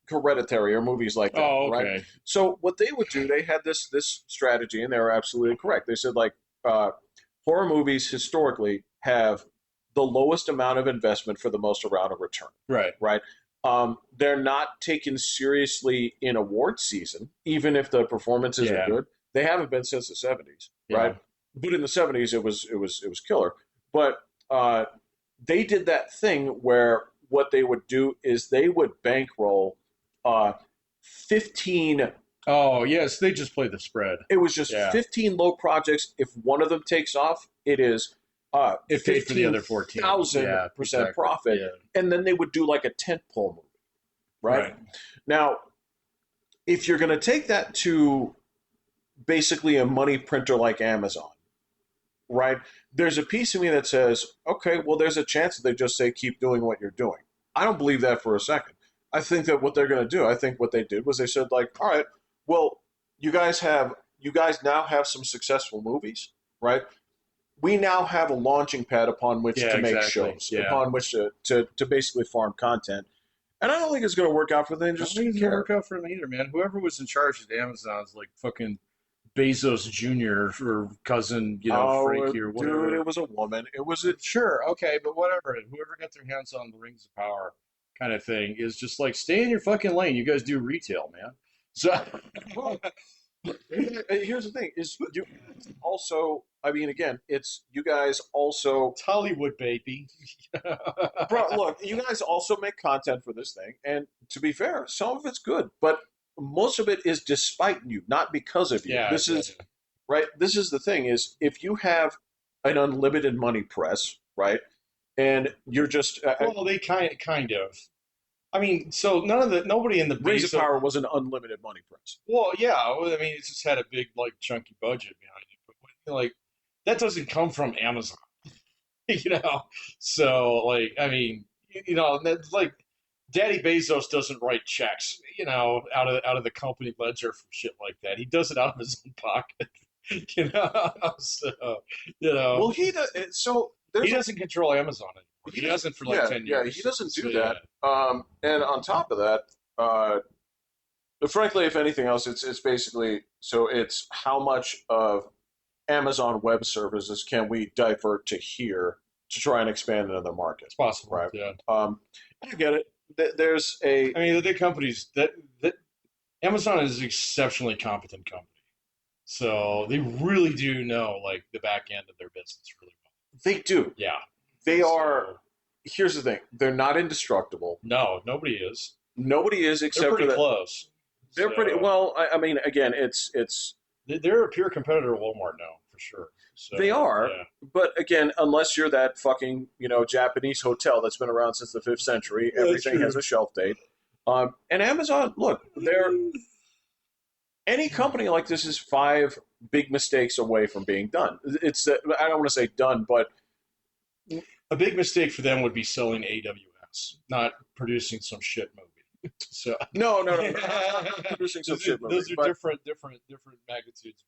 Hereditary or movies like that, okay. Right? So what they would do, they had this strategy, and they were absolutely correct. They said like horror movies historically have the lowest amount of investment for the most amount of return. Right. Right. They're not taken seriously in award season, even if the performances are good. They haven't been since the 70s, right? But in the 70s, it was killer. But they did that thing where what they would do is they would bankroll 15. Oh yes, they just play the spread. It was just 15 low projects. If one of them takes off, it is it paid for the other 14,000% profit, and then they would do like a tentpole movie, right? Now, if you're going to take that to basically a money printer like Amazon, right? There's a piece of me that says, okay, well, there's a chance that they just say keep doing what you're doing. I don't believe that for a second. I think that what they're going to do, I think what they did was they said like, all right, well, you guys now have some successful movies, right? We now have a launching pad upon which Yeah, to make exactly. shows, Yeah. upon which to basically farm content. And I don't think it's going to work out for them. I don't Just think who it's gonna cares? work out for him either, man. Whoever was in charge at Amazon's like fucking Bezos Jr. or cousin, Oh, Frankie or dude, whatever. it was a woman. It was a Sure, okay, but whatever. Whoever got their hands on the rings of power kind of thing is just like stay in your fucking lane. You guys do retail, man. So well, here's the thing: is you also. I mean, again, it's you guys also. it's Hollywood, baby. Bro, look, you guys also make content for this thing, and to be fair, some of it's good, but most of it is despite you, not because of you. Yeah, This yeah, is right. This is the thing: is if you have an unlimited money press, right, and you're just well, they kind of. I mean, so nobody in the Rings of Bezos. Power was an unlimited money press. Well, yeah. Well, I mean, it's just had a big like chunky budget behind it, but like that doesn't come from Amazon, you know. So like, I mean, that's like Daddy Bezos doesn't write checks, out of the company ledger for shit like that. He does it out of his own pocket, you know. So, Well, he does. So he there's a doesn't control Amazon anymore. he He doesn't. hasn't for like Yeah, 10 years. he doesn't So do yeah, that. And on top of that, frankly, if anything else, it's basically so it's how much of Amazon Web Services can we divert to here to try and expand into the market, it's possible. right? Yeah. I get it. There's a I mean, the big companies that Amazon is an exceptionally competent company. So they really do know like the back end of their business really well. they do. Yeah. They are. So Here's the thing: they're not indestructible. no, nobody is. Nobody is They're except for pretty that. close. They're pretty So well. I mean, again, it's they're a pure competitor to Walmart now for sure. So they are, yeah, but again, unless you're that fucking Japanese hotel that's been around since the 5th century, that's everything has true. a shelf date. And Amazon, look, they're any company like this is five big mistakes away from being done. It's I don't want to say done, but A big mistake for them would be selling AWS, not producing some shit movie. So no, not producing some shit movie. those are different magnitudes.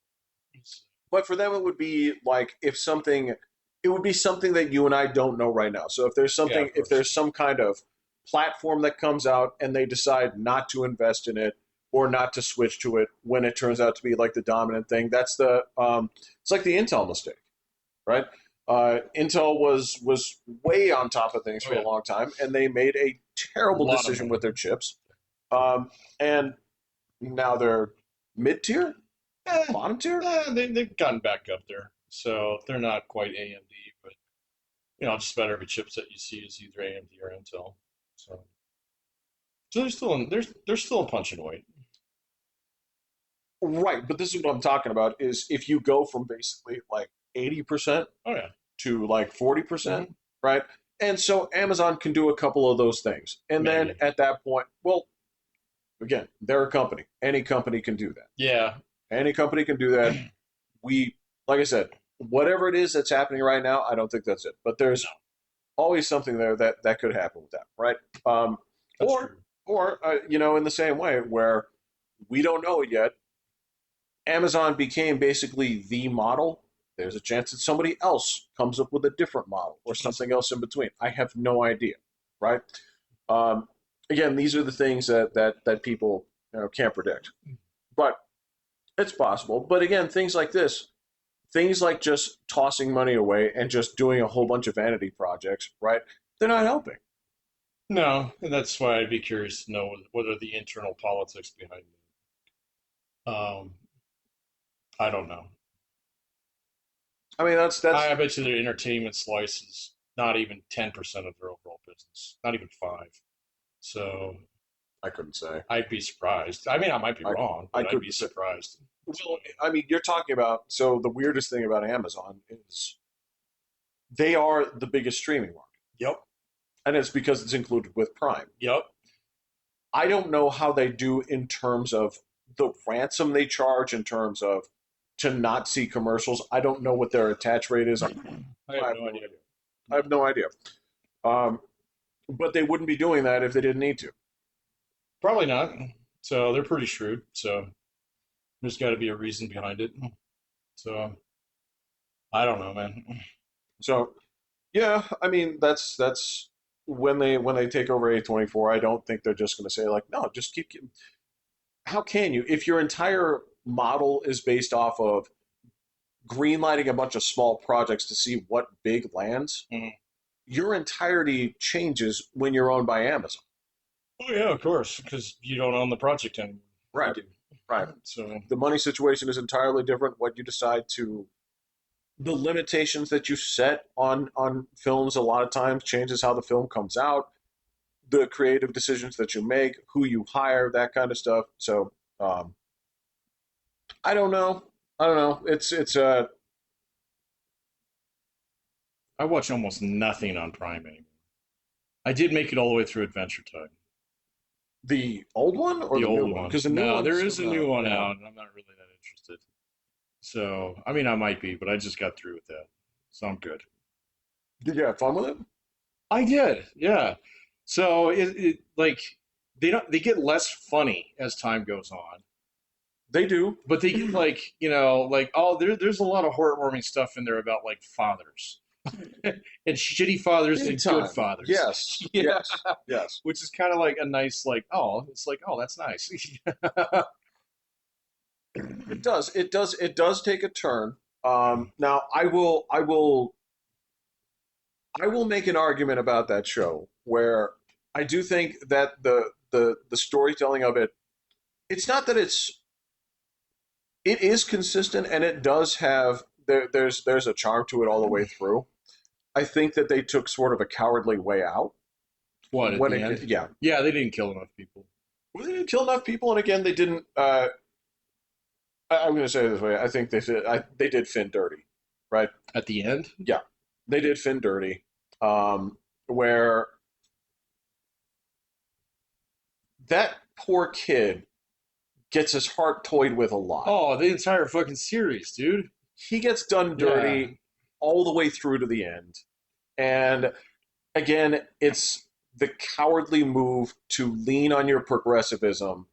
But for them, it would be like if something, it would be something that you and I don't know right now. So if there's Yeah, something, of if course. there's some kind of platform that comes out and they decide not to invest in it or not to switch to it when it turns out to be like the dominant thing, that's it's like the Intel mistake, right? Intel was way on top of things Oh for a yeah, long time, and they made a a terrible lot of decision money. with their chips, and now they're mid tier, Eh, bottom tier. they've gotten back up there, so they're not quite AMD, but just about every chipset you see is either AMD or Intel. So they're still they're still punching weight. Right, but this is what I'm talking about is if you go from basically like 80% Oh yeah. to like 40%, Hmm. right? And so Amazon can do a couple of those things. And then Maybe. at that point, well, again, they're a company. Any company can do that. Yeah. Any company can do that. We, like I said, whatever it is that's happening right now, I don't think that's it. But there's No, always something there that could happen with that, right? Um, that's or, true. in the same way where we don't know it yet, Amazon became basically the model. There's a chance that somebody else comes up with a different model or something else in between. I have no idea, right? Um, again, these are the things that people can't predict, but it's possible. But again, things like this, things like just tossing money away and just doing a whole bunch of vanity projects, right? They're not helping. No, and that's why I'd be curious to know whether the internal politics behind it. I don't know. I mean, that's I bet you their entertainment slice is not even 10% of their overall business, not even five. So I couldn't say. I'd be surprised. I mean, I might be I wrong, I but I'd be couldn't say. surprised. So, Well, I mean, you're talking about so the weirdest thing about Amazon is they are the biggest streaming market, yep, and it's because it's included with Prime. yep. I don't know how they do in terms of the ransom they charge, in terms of to not see commercials. I don't know what their attach rate is. I have no idea. I have no idea. Um, but they wouldn't be doing that if they didn't need to. Probably not. So they're pretty shrewd. So there's got to be a reason behind it. So I don't know, man. So yeah, I mean that's when they take over A24. I don't think they're just going to say like, no, just keep. How can you if your entire model is based off of greenlighting a bunch of small projects to see what big lands? Mhm. Your entirety changes when you're owned by Amazon. Oh yeah, of course, because you don't own the project anymore. They Right. do. Right. So The money situation is entirely different. What you decide to the limitations that you set on films a lot of times changes how the film comes out, the creative decisions that you make, who you hire, that kind of stuff. So I don't know. I don't know. It's I watch almost nothing on Prime anymore. I did make it all the way through Adventure Time, the old one or the the new old one? one. Because the new No, there one's is a coming new out. one Yeah. out, and I'm not really that interested. So I mean, I might be, but I just got through with that, so I'm good. Did you have fun with it? I did, yeah. So it like they get less funny as time goes on, They do. but they get like like oh there's a lot of heartwarming stuff in there about like fathers and shitty fathers Big and good time. fathers. Yes. Yeah, Yes. Yes. which is kind of like a nice like oh it's like oh that's nice. It does. It does. It does take a turn. Now, I will make an argument about that show where I do think that the storytelling of it. It's not that it is consistent and it does have there's a charm to it all the way through. I think that they took sort of a cowardly way out What at when the it end? yeah. Yeah, they didn't kill enough people. Well, they didn't kill enough people, and again, they didn't. I'm going to say it this way. I think they did Finn dirty, right? At the end? Yeah, they did Finn dirty, where that poor kid gets his heart toyed with a lot. Oh, the entire fucking series, dude. He gets done Yeah. dirty all the way through to the end. And again, it's the cowardly move to lean on your progressivism.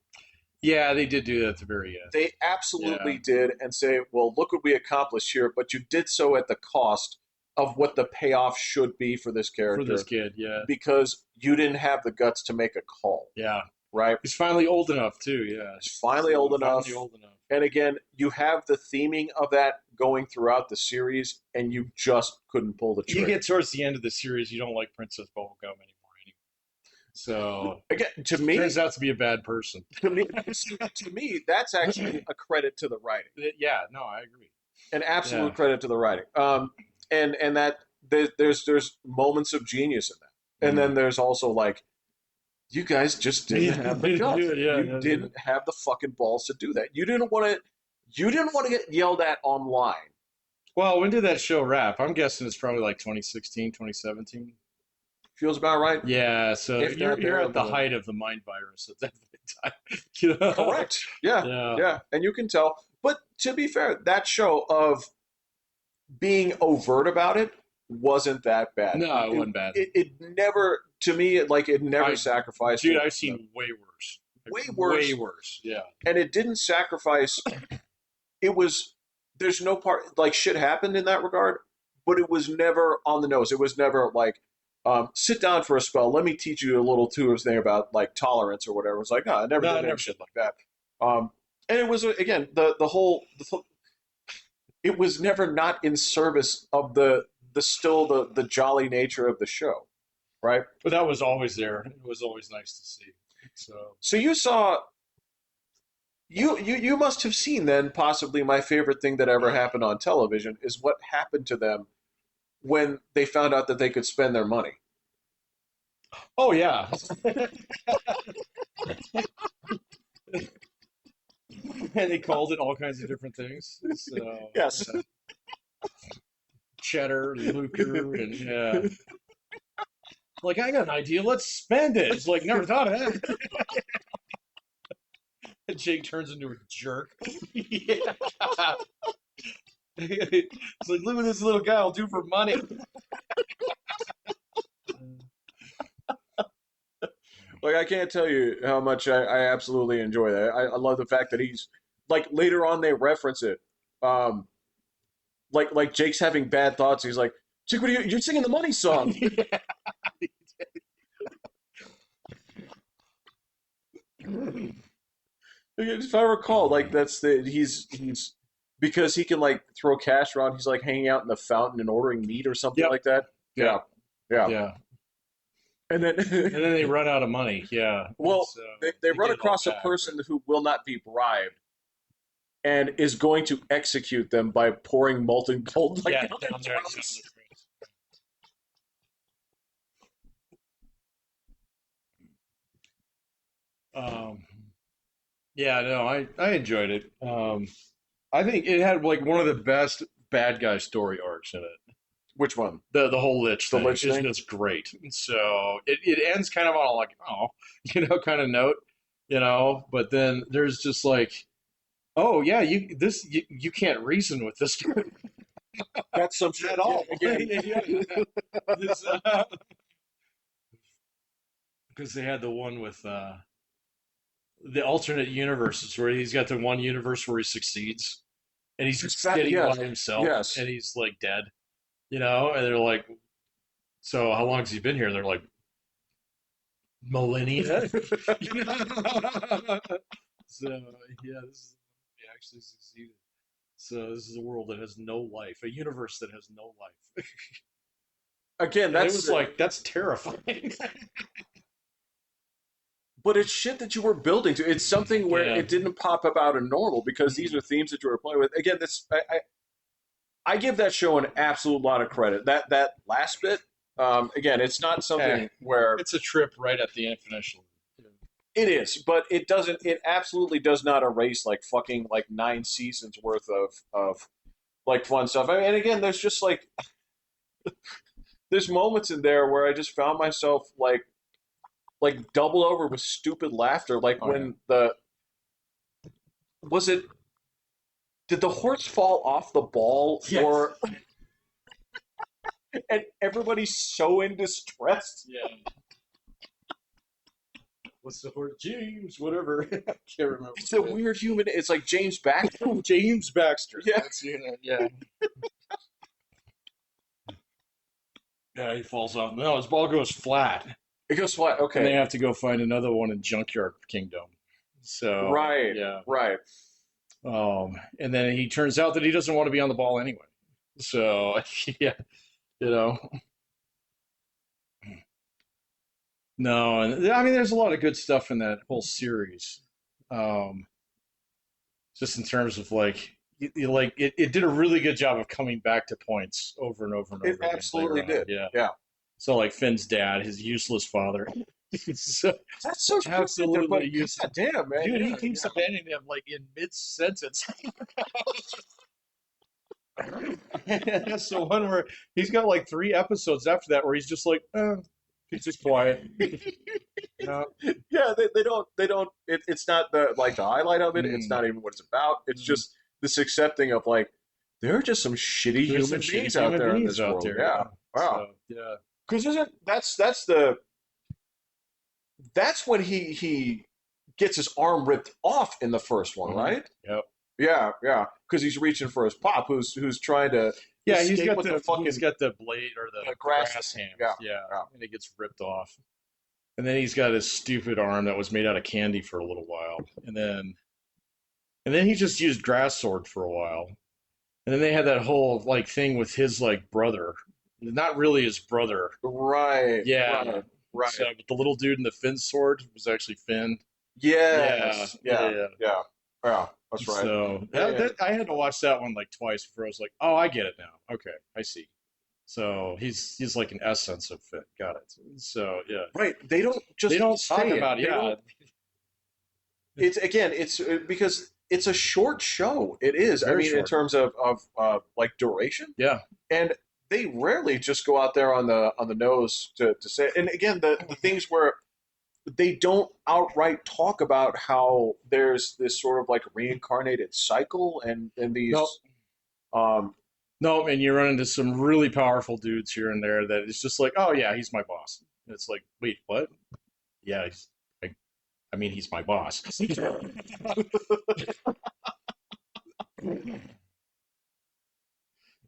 Yeah, they did do that at the very end. They absolutely did and say, well, look what we accomplished here, but you did so at the cost of what the payoff should be for this For this character kid, yeah. because you didn't have the guts to make a call, Yeah. right? He's finally old enough too, yeah. He's finally old enough. Finally old enough. And again, you have the theming of that going throughout the series, and you just couldn't pull the You trigger. get towards the end of the series, you don't like Princess Bubblegum anymore anyway. So Again, to me, turns out to be a bad person. to me, that's actually a credit to the writing, Yeah, no, I agree. an absolute Yeah. credit to the writing. And that there's moments of genius in that, and then there's also like, you guys just didn't have the guts. You didn't have the fucking balls to do that. You didn't want to. You didn't want to get yelled at online. Well, when did that show wrap? I'm guessing it's probably like 2016, 2017. Feels about right. Yeah, so If you're, not you're there, at the then- height of the mind virus at that time. You know? Correct. Yeah. Yeah. Yeah. And you can tell. But to be fair, that show of being overt about it wasn't that bad. No, it wasn't bad. It never, to me, it never I- sacrificed. Dude, it. I've seen way worse. Way worse. Way worse. Yeah. And it didn't sacrifice. It was, there's no part, like shit happened in that regard, but it was never on the nose. It was never like, sit down for a spell. Let me teach you a little tourist thing about like tolerance or whatever. It was like, no, I never did any shit like that. And it was again it was never not in service of the jolly nature of the show, right? But that was always there. It was always nice to see. So you saw. You must have seen then possibly my favorite thing that ever happened on television is what happened to them when they found out that they could spend their money. Oh yeah. And they called it all kinds of different things. So, Yes. cheddar, lucre, and yeah. Like I got an idea. Let's spend it. It's like never thought of that. And Jake turns into a jerk. Yeah. It's like, look what this little guy will do for money. Like I can't tell you how much I absolutely enjoy that. I love the fact that he's like later on they reference it. Um, like Jake's having bad thoughts. He's like, Jake, what are you're singing the money song. If I recall, like that's the he's because he can like throw cash around. He's like hanging out in the fountain and ordering meat or something Yep. like that. Yeah. Yeah, yeah. Yeah. And then And then they run out of money. Yeah. well, So they they run get it all across a back. person who will not be bribed and is going to execute them by pouring molten gold like Yeah, down down their there. throats. Um, yeah, no, I enjoyed it. I think it had like one of the best bad guy story arcs in it. Which one? The whole Lich The thing Lich is thing? just great. So it ends kind of on a like, oh, kind of note, but then there's just like, oh yeah, you can't reason with this That's some shit. at all. Yeah, again. Yeah. This, because they had the one with the alternate universes where he's got the one universe where he succeeds and he's just sitting by Yes, himself yes. and he's like dead, and they're like, so how long has he been here? And they're like, millennia. You know? So yeah, this is he actually succeeded. So this is a world that has no life, a universe that has no life. Again, And it that's was the, like that's terrifying. but it's shit that you were building to. It's something where Yeah. it didn't pop up out of normal because these Mhm. are themes that you were playing with. Again, this I give that show an absolute lot of credit. That last bit, again, it's not Eh, something where it's a trip right at the finish line. it is, but it doesn't. It absolutely does not erase like fucking like 9 seasons worth of like fun stuff. I mean, and again, there's just there's moments in there where I just found myself like double over with stupid laughter. Like Oh yeah. when the was it did the horse fall off the ball Yes. or and everybody's so in distress. Yeah. What's the word? James, whatever. I can't remember. It's a weird human. It's like James Baxter. James Baxter. Yeah. That's yeah. Yeah, he falls off. No, his ball goes flat, It goes flat. and they Okay. have to go find another one in Junkyard Kingdom. So Right. yeah, Right. and then he turns out that he doesn't want to be on the ball anyway. So yeah, you know, no, and I mean, there's a lot of good stuff in that whole series. Um, just in terms of like, it did a really good job of coming back to points over and over and It over again later absolutely on. did. Yeah. Yeah. So like Finn's dad, his useless father. So That's so stupid. But absolutely useless. god damn, man. Dude, he Yeah. keeps Yeah. abandoning him like in mid sentence. That's the one where he's got like 3 episodes after that where he's just like, he's just quiet. Yeah. Yeah. They don't. It's not the like the highlight of it. It's Mm, not even what it's about. It's mm. just this accepting of like there are just some shitty There's some human shitty beings out human there in beings this out world. there. Yeah. Yeah. Wow. So yeah. Because isn't that's when he gets his arm ripped off in the first one, Hmm. right? Yep. Yeah, yeah. Because he's reaching for his pop, who's trying to Yeah, escape with the he's fucking got the blade or the grass. grass hand. Yeah, Yeah. yeah. And it gets ripped off. And then he's got his stupid arm that was made out of candy for a little while. And then he just used grass sword for a while. And then they had that whole like thing with his like brother. Not really his brother. Right, Yeah. right, right. So but the little dude in the Finn sword was actually Finn. Yeah. Yes, yeah, Yeah. yeah, yeah. That's right. So Yeah, yeah. I had to watch that one like twice before I was like, oh, I get it now. Okay, I see. So he's like an essence of Finn. Got it. So yeah, Right. They don't just they don't talk say it. about They yeah. don't. It's again. It's because it's a short show. It is. I Very mean, in short. terms of like duration, Yeah. and they rarely just go out there on the nose to say it. And again, the things where they don't outright talk about how there's this sort of like reincarnated cycle and No, these um no, and you run into some really powerful dudes here and there that it's just like, oh yeah, he's my boss. And it's like, wait, what? yeah, I mean, he's my boss.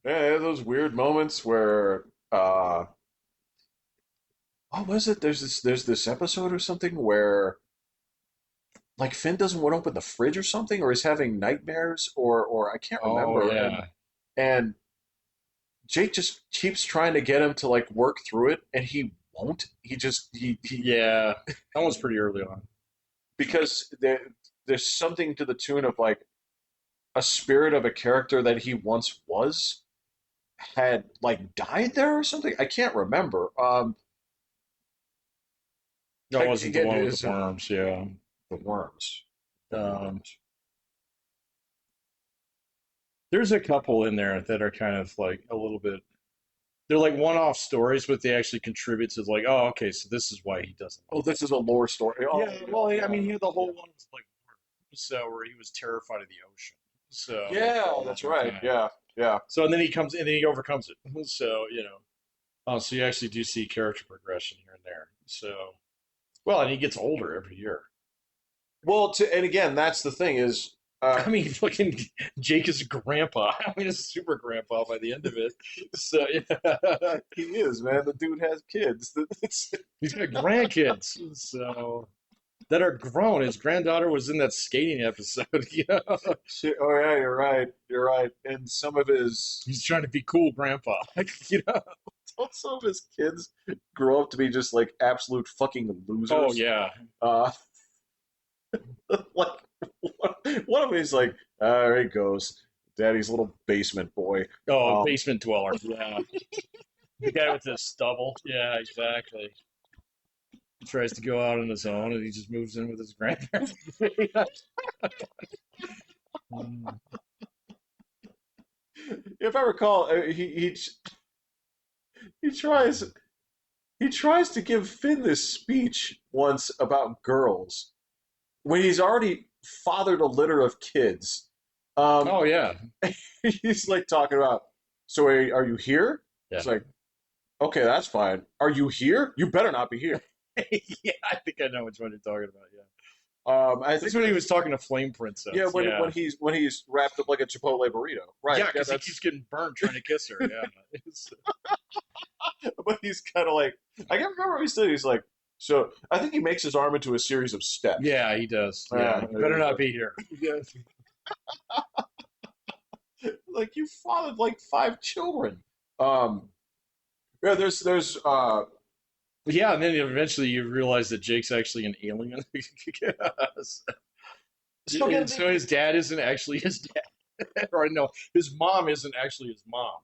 Yeah, those weird moments where what was it? There's this episode or something where like Finn doesn't want to open the fridge or something, or he's having nightmares, or I can't Oh remember, yeah, and Jake just keeps trying to get him to like work through it, and he won't. He yeah. That one's pretty early on. because there's something to the tune of like a spirit of a character that he once was had like died there or something. I can't remember. That wasn't the Again, one with is the worms. Yeah. the worms. The Um, worms. there's a couple in there that are kind of like a little bit. They're like one-off stories, but they actually contribute to like, oh, okay, so this is why he doesn't Oh, like this is a lore story. it. Oh, Yeah, well, I mean, he had the whole yeah. one was like so where he was terrified of the ocean. So Yeah, for a that's long right. time. Yeah, yeah. So and then he comes and then he overcomes it. So so you actually do see character progression here and there. So well, and he gets older every year. Well, and again, that's the thing is, I mean, fucking Jake is a grandpa. I mean, a super grandpa by the end of it. So yeah, he is, man. The dude has kids. he's got grandkids. So that are grown. His granddaughter was in that skating episode. Shit. Oh yeah, you're right. You're right. And some of his, He's trying to be cool, grandpa. you know. some of his kids grow up to be just like absolute fucking Oh losers. yeah. Uh, like one of them is like, there he goes, daddy's little basement boy. Oh, Um, basement dweller. Yeah. The guy with the stubble. Yeah, exactly. He tries to go out on his own, and he just moves in with his grandparents. Mm. if I recall, he tries he tries to give Finn this speech once about girls when he's already fathered a litter of kids. Um, Oh yeah, he's like talking about, so are you here? yeah, It's like, okay, that's fine. Are you here? You better not be here. yeah. I think I know which one you're talking about. Yeah, I that's think, when he was talking to Flame yeah, Princess. when Yeah, he's wrapped up like a Chipotle burrito, right? yeah, Yeah, because he keeps getting burned trying to kiss her. Yeah, but he's kind of like, I can't remember what he said. He's like, so I think he makes his arm into a series of steps. yeah, he does. Yeah, Yeah, you better not be here. yeah. Like you fathered like 5 children. Um, yeah, there's Yeah, and then eventually you realize that Jake's actually an alien. Yes. still And getting so his dad isn't actually his dad, or no, his mom isn't actually his mom.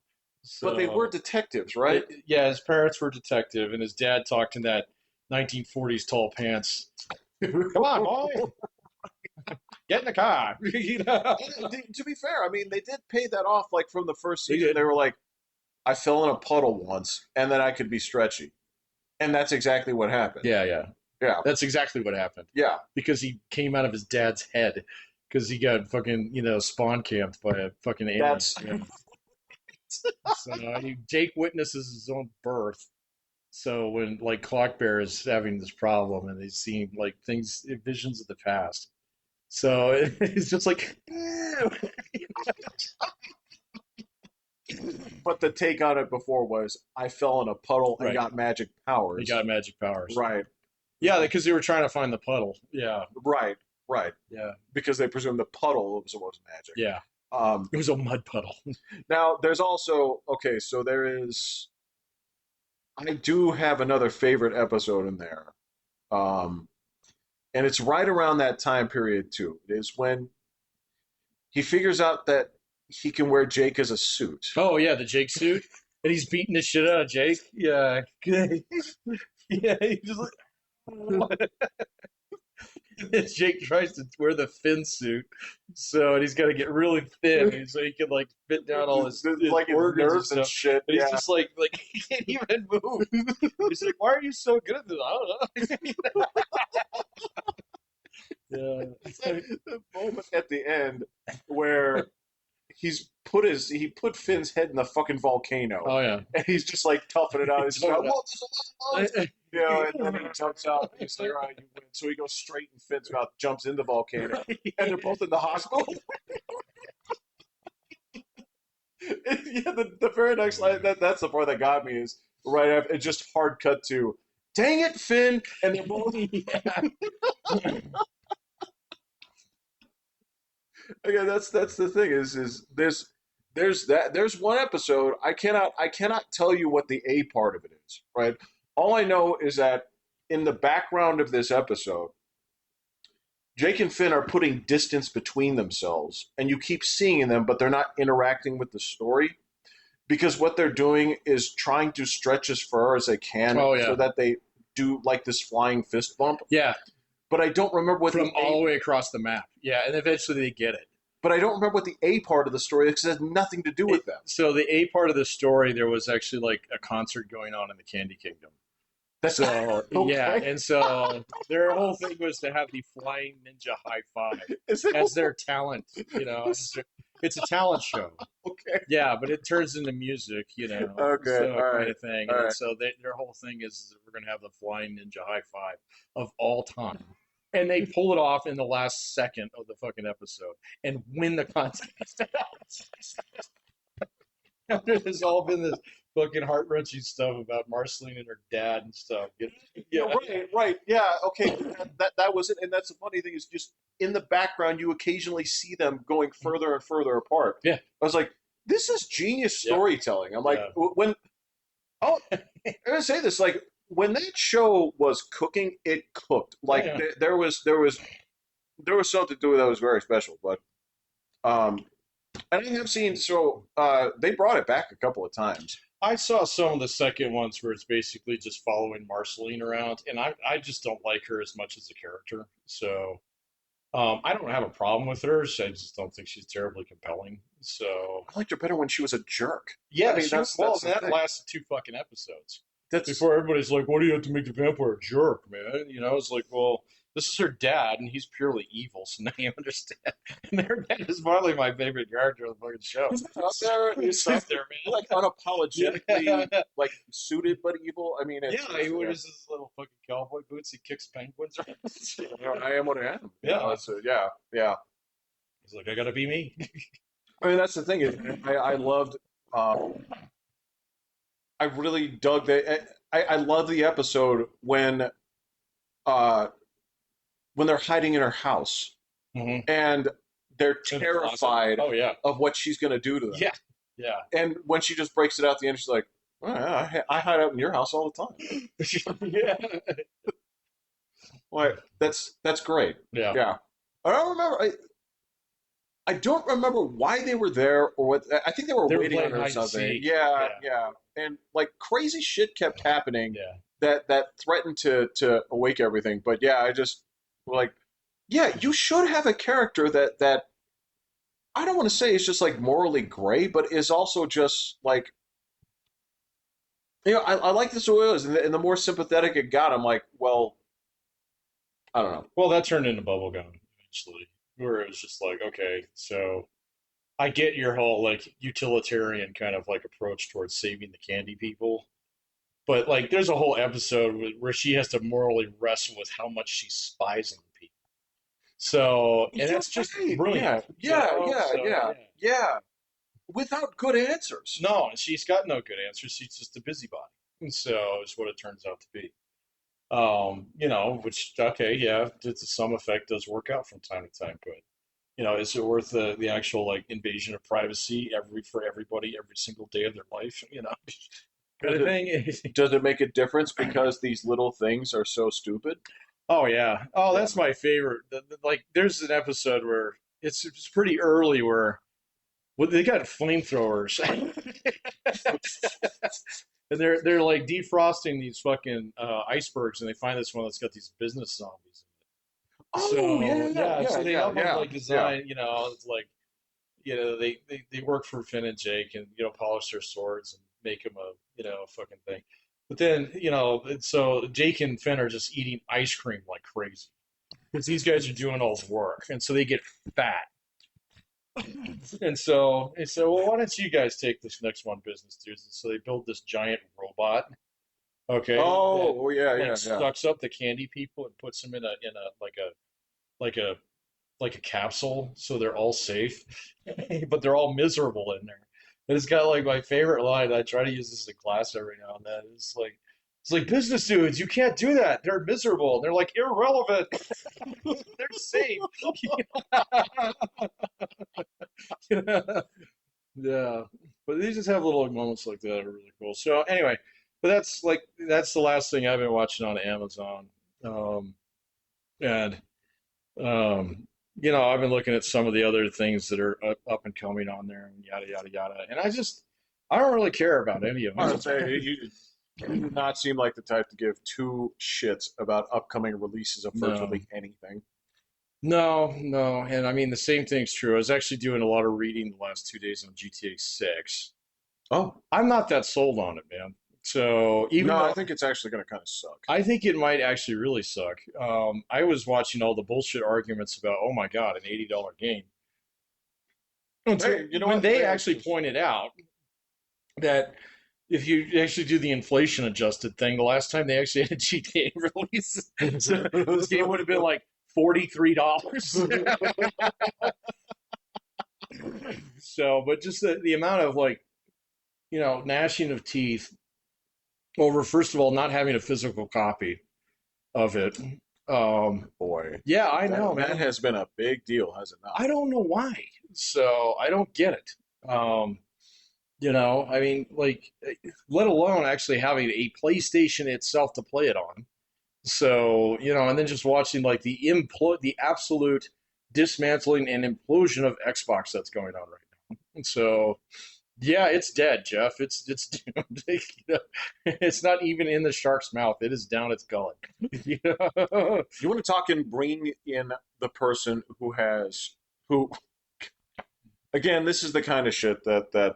but they were So, detectives, right? yeah, his parents were detective, and his dad talked in that 1940s tall pants. Come on, boy, get in the car. To be fair, I mean, they did pay that off like from the first They season. did. They were like, I fell in a puddle once, and then I could be stretchy, and that's exactly what happened. Yeah, yeah, Yeah, that's exactly what happened yeah. because he came out of his dad's head because he got fucking spawn camped by a fucking alien. That's Yeah. So Jake witnesses his own birth. So when like Clockbear is having this problem and he's seeing like things, visions of the past. So it's just like, but the take on it before was I fell in a puddle and right, got magic he powers. got magic powers. Right, Yeah, because they were trying to find the puddle. Yeah, right, right. yeah, Because they presumed the puddle was magic. yeah. Um, It was a mud puddle. now there's also okay, so there is. I do have another favorite episode in there, um, and it's right around that time period too. It is when he figures out that he can wear Jake as a suit. Oh yeah, the Jake suit, and he's beating the shit out of Jake. Yeah, yeah. He just like, Jake tries to wear the Finn suit, so and he's got to get really thin so he can like fit down all his Like his organs nerves and stuff. shit. And he's Yeah. just like he can't even move. He's like, "Why are you so good at this?" I don't know. Yeah. It's like the moment at the end where he put Finn's head in the fucking volcano, Oh yeah. and he's just like toughing it out. He's just like, Totally. "Whoa, there's a lot of love." and then he jumps out. And he's like, all right, you win. So he goes straight in Finn's mouth, jumps in the volcano, and they're both in the hospital. Yeah, the very next line, that's the part that got me is right after it just hard cut to, dang it, Finn, and they're both. Yeah. Again, that's the thing is there's one episode I cannot tell you what the A part of it is, right? All I know is that in the background of this episode, Jake and Finn are putting distance between themselves, and you keep seeing them, but they're not interacting with the story because what they're doing is trying to stretch as far as they can Oh yeah. so that they do like this flying fist bump. Yeah. But I don't remember what From the all A, the way across the map. Yeah, and eventually they get it. but I don't remember what the A part of the story is because it has nothing to do with them. So the A part of the story, there was actually like a concert going on in the Candy Kingdom. So Okay. yeah, and so their whole thing was to have the flying ninja high five Is that as their talent. It's a talent show. okay? Yeah, but it turns into music. Okay, So all kind right, of thing. all And right. so their whole thing is we're gonna have the flying ninja high five of all time. And they pull it off in the last second of the fucking episode and win the contest. After there's all been this fucking heart wrenching stuff about Marceline and her dad and stuff. Yeah, right. Yeah, okay. That was it. And that's the funny thing is just in the background, you occasionally see them going further and further apart. Yeah. I was like, this is genius Yeah. storytelling. I'm like, Yeah. when oh, I'm gonna say this, like when that show was cooking, it cooked. Like Yeah. there was something to it that was very special. But um, and I have seen they brought it back a couple of times. I saw some of the second ones where it's basically just following Marceline around, and I just don't like her as much as a character. So I don't have a problem with her. I just don't think she's terribly compelling. So I liked her better when she was a jerk. yeah, I mean, that's the that thing. lasted two fucking episodes That's before everybody's like, "Why do you have to make the vampire a jerk, man?" It's like, well, this is her dad, and he's purely evil. So now you understand. And her dad is probably my favorite character of the fucking show. He's out there. He's He's out there, man. like unapologetically Yeah. like suited but evil. I mean, He wears his little fucking cowboy boots. He kicks penguins around. I am what I am. Yeah. Yeah. He's like, I gotta be me. I mean, that's the thing is, I loved. I really dug that. I love the episode uh, when they're hiding in her house Hmm. and they're terrified Oh yeah, of what she's going to do to them. yeah, yeah, And when she just breaks it out at the end, she's like, oh, yeah, I hide out in your house all the time. yeah, Like that's great. yeah. Yeah. I don't remember. I don't remember why they were there or what. I think they were They were waiting on playing her or hide and something. seek. Yeah, Yeah. yeah. And like crazy shit kept happening Yeah. that threatened to awake everything. But yeah, I just like yeah, you should have a character that I don't want to say is just like morally gray, but is also just like I like this the way it is, and the more sympathetic it got, I'm like, well, I don't know. Well, that turned into bubblegum eventually, where it was just like, okay, so I get your whole like utilitarian kind of like approach towards saving the candy people, but like there's a whole episode where she has to morally wrestle with how much she spies on people. So, and that's just Right. brilliant. Yeah. Yeah. Without good answers. No, and she's got no good answers. She's just a busybody. And so is what it turns out to be. Which okay, yeah, to some effect does work out from time to time, but is it worth the actual like invasion of privacy for everybody every single day of their life? Kind of thing. Does it make a difference because these little things are so stupid? Oh yeah. Oh, Yeah. that's my favorite. Like, there's an episode where it's pretty early where they got flamethrowers, and they're like defrosting these fucking icebergs, and they find this one that's got these business zombies. Oh, So yeah, so they yeah, help them yeah, like yeah. design. It's like they work for Finn and Jake, and polish their swords and make them a fucking thing. But then so Jake and Finn are just eating ice cream like crazy because these guys are doing all the work, and so they get fat. And so they said, well, why don't you guys take this next one business, dudes? And so they build this giant robot, Okay, that Oh, yeah, like yeah, yeah. sucks up the candy people and puts them in a like a like a capsule, so they're all safe, but they're all miserable in there. And it's got like my favorite line. I try to use this in class every now and then. It's like business dudes, you can't do that. They're miserable. And they're like irrelevant. They're safe. Yeah, but they just have little moments like that that are really cool. So anyway, but that's the last thing I've been watching on Amazon. Um, and you know, I've been looking at some of the other things that are up and coming on there and yada yada yada. And I don't really care about any of I would them. say you do not seem like the type to give two shits about upcoming releases of No. virtually anything. No, no. And I mean the same thing's true. I was actually doing a lot of reading the last 2 days on GTA 6. Oh, I'm not that sold on it, man. So even no, I though think it's actually going to kind of suck. I think it might actually really suck. I was watching all the bullshit arguments about, oh my God, an $80 game. Until Hey, you know when what? they They actually pointed out that if you actually do the inflation adjusted thing, the last time they actually had a GTA release, so this game would have been like $43. So, but just the amount of like, you know, gnashing of teeth over, first of all, not having a physical copy of it. Boy, Yeah, I know, that man. has been a big deal, has it not? I don't know why. So I don't get it. You know, I mean, like, let alone actually having a PlayStation itself to play it on. So, you know, and then just watching like the absolute dismantling and implosion of Xbox that's going on right now. And so, yeah, it's dead, Jeff. It's doomed. You know, it's not even in the shark's mouth. It is down its gullet. You know? You want to talk and bring in the person who again, this is the kind of shit that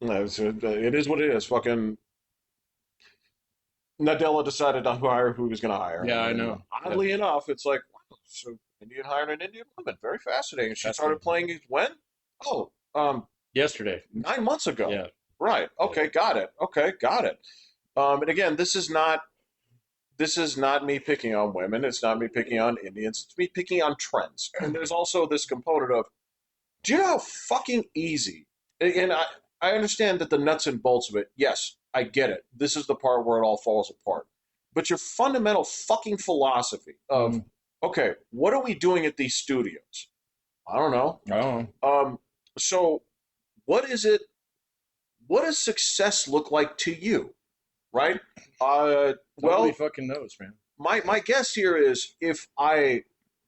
it is what it is. Fucking Nadella decided on who hire who he was going to hire, Yeah, I and know. Yeah, oddly enough, it's like, wow, so Indian hired an Indian woman, very fascinating. She started fascinating. playing it when? Oh, Yesterday. 9 months ago. Yeah, Right. yeah. Okay, got it. Okay, got it. And again, this is not me picking on women. It's not me picking on Indians. It's me picking on trends. And there's also this component of, do you know how fucking easy? And I understand that the nuts and bolts of it. Yes, I get it. This is the part where it all falls apart. But your fundamental fucking philosophy of, Mm, okay, what are we doing at these studios? I don't know. I don't know. So what is it? What does success look like to you? Right? Nobody Well, fucking knows, man. my guess here is if I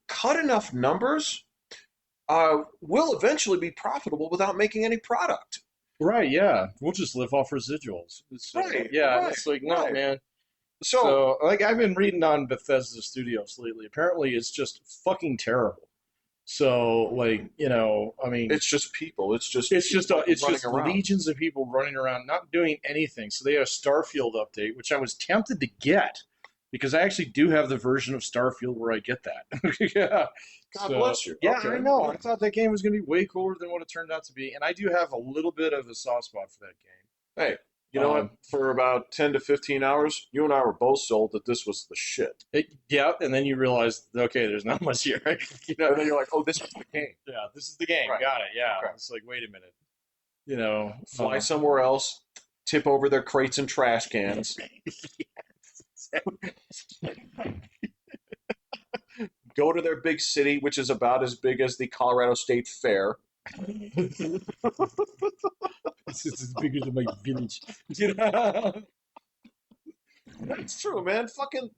cut enough numbers, we'll eventually be profitable without making any product. Right, yeah. We'll just live off residuals. So, Right, yeah, and right, it's like, no, right. man. So So, like, I've been reading on Bethesda Studios lately. Apparently, it's just fucking terrible. So, like, you know, I mean, it's just people. It's just people it's running just around. legions of people running around not doing anything. So they had a Starfield update, which I was tempted to get because I actually do have the version of Starfield where I get that. Yeah. God So bless you. yeah, I Okay. know. Yeah. I thought that game was going to be way cooler than what it turned out to be, and I do have a little bit of a soft spot for that Hey, you game. know what? For about 10 to 15 hours, you and I were both sold that this was the shit. Yeah, and then you realize, okay, there's not much here. You know, And then you're like, oh, this is the game. yeah, this is the game. Right. Got it. Yeah, Okay. it's like, wait a minute. You know, Fly somewhere else, tip over their crates and trash cans, go to their big city, which is about as big as the Colorado State Fair. this is as big as my village. You know? It's true, man. Fucking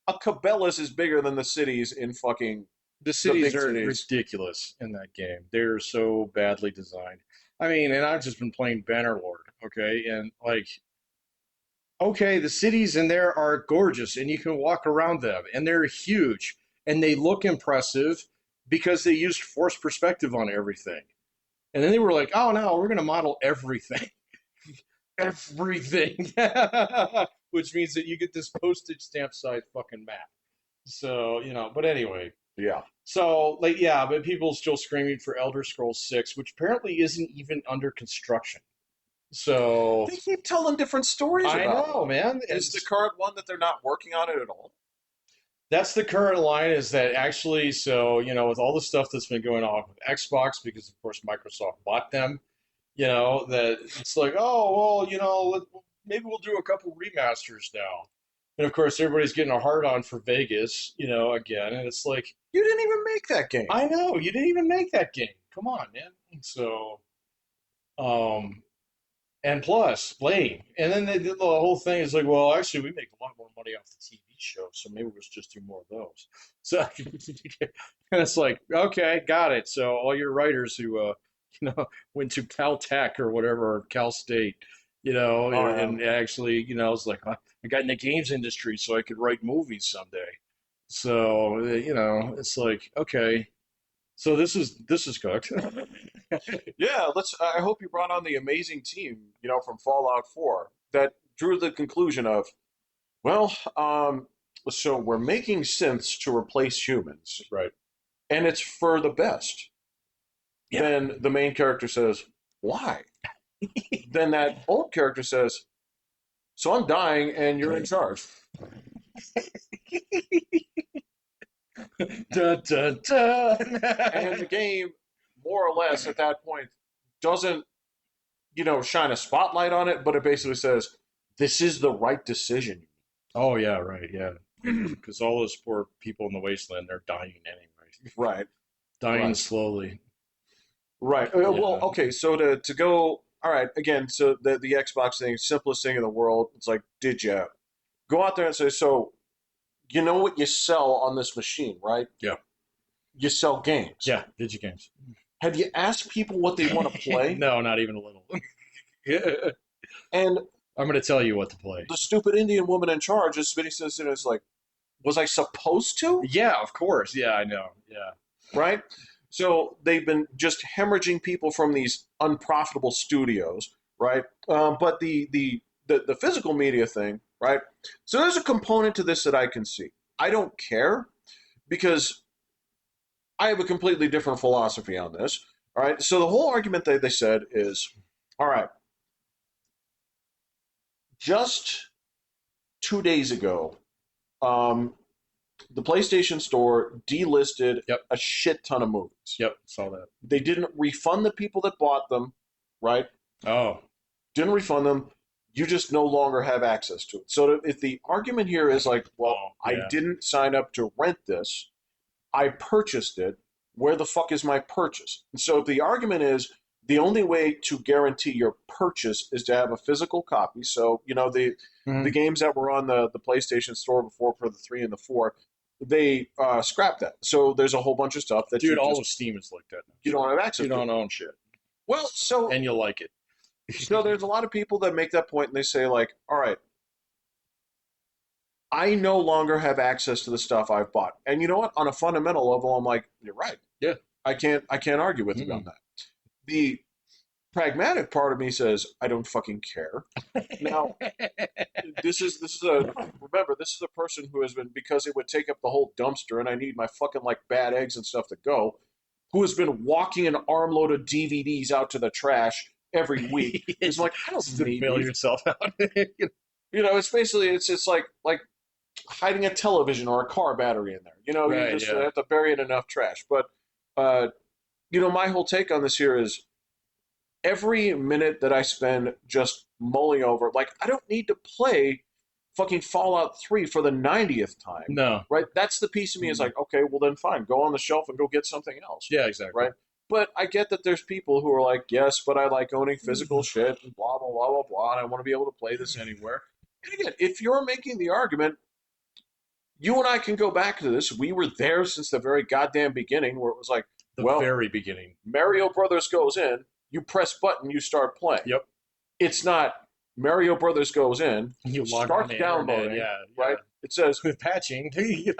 a Cabela's is bigger than the cities in fucking The the cities big are cities. ridiculous in that game. They're so badly designed. I mean, and I've just been playing Bannerlord, okay? And like, okay, the cities in there are gorgeous and you can walk around them and they're huge and they look impressive because they used forced perspective on everything. And then they were like, oh no, we're going to model everything. Everything. Which means that you get this postage stamp size fucking map. So, you know, but anyway, Yeah. so, like, yeah, but people still screaming for Elder Scrolls 6, which apparently isn't even under construction. So They keep telling different stories I about it. know, man. Is the current one that they're not working on it at all? That's the current line is that actually, so, with all the stuff that's been going on with Xbox, because of course Microsoft bought them, that it's like, oh, well, maybe we'll do a couple remasters now. And of course, everybody's getting a hard on for Vegas, again. And it's like, You didn't even make that game. I know, you didn't even make that game. Come on, man. So, um, and plus, blame. And then they did the whole thing. It's like, well, actually, we make a lot more money off the TV show, so maybe let's just do more of those. So, and it's like, okay, got it. So all your writers who, went to Caltech or whatever, or Cal State, Oh and yeah. actually, it's like I got in the games industry so I could write movies someday. So, it's like, okay, so this is cooked. Yeah, let's. I hope you brought on the amazing team, from Fallout 4 that drew the conclusion of, well, so we're making synths to replace humans, Right. and it's for the best. Yeah. Then the main character says, "Why?" Then that old character says, "So I'm dying, and you're in charge." Dun, dun, dun. And the game, more or less, at that point, doesn't shine a spotlight on it, but it basically says, "This is the right decision." Oh yeah, right, yeah. Because all those poor people in the wasteland, they're dying anyway. Right. Dying Right. slowly. Right. Well, Yeah. okay. So to go, all right. Again, so the Xbox thing, simplest thing in the world. It's like, did you go out there and say, so you know what you sell on this machine, right? Yeah. You sell games. Yeah. Digi games. Have you asked people what they want to play? No, not even a little. Yeah. And I'm going to tell you what to play. the stupid Indian woman in charge is sitting there, is like, was I supposed to? Yeah, of course. Yeah, I know. Yeah. Right? So they've been just hemorrhaging people from these unprofitable studios, right? But the physical media thing, right? So there's a component to this that I can see. I don't care because I have a completely different philosophy on this. All right. So the whole argument that they said is, all right, just 2 days ago, um, the PlayStation Store delisted Yep. a shit ton of movies. Yep. Saw that. They didn't refund the people that bought them, right? Oh. Didn't refund them. You just no longer have access to it. So if the argument here is like, well, Oh, I yeah. didn't sign up to rent this, I purchased it. Where the fuck is my purchase? And so if the argument is the only way to guarantee your purchase is to have a physical copy. So the Mhm. games that were on the PlayStation Store before for the 3 and the 4, they scrapped that. So there's a whole bunch of stuff that Dude, all of Steam is like that you now. don't have access You to. don't own shit. Well, so And you'll like it. there's a lot of people that make that point and they say like, all right, I no longer have access to the stuff I've bought. And you know what? On a fundamental level, I'm like, you're right. Yeah. I can't argue with you on Mm. that. The pragmatic part of me says, I don't fucking care. Now, this is a remember, this is a person who has been, because it would take up the whole dumpster and I need my fucking like bad eggs and stuff to go, who has been walking an armload of DVDs out to the trash every week. It's like, I don't Just to need bail these. yourself out. It's basically it's like hiding a television or a car battery in there. You Right, just yeah. have to bury it in enough trash. But uh, my whole take on this here is every minute that I spend just mulling over, like I don't need to play fucking Fallout 3 for the 90th time. No. Right? That's the piece of me is like, okay, well then fine, go on the shelf and go get something else. Yeah, exactly. Right? But I get that there's people who are like, yes, but I like owning physical shit and blah blah blah blah blah, and I want to be able to play this anywhere. And again, if you're making the argument, you and I can go back to this. We were there since the very goddamn beginning, where it was like, The well, very beginning. Mario Brothers goes in, you press button, you start playing. Yep. It's not Mario Brothers goes in, You log on starts the downloading, internet, yeah, right? It says, with patching. do you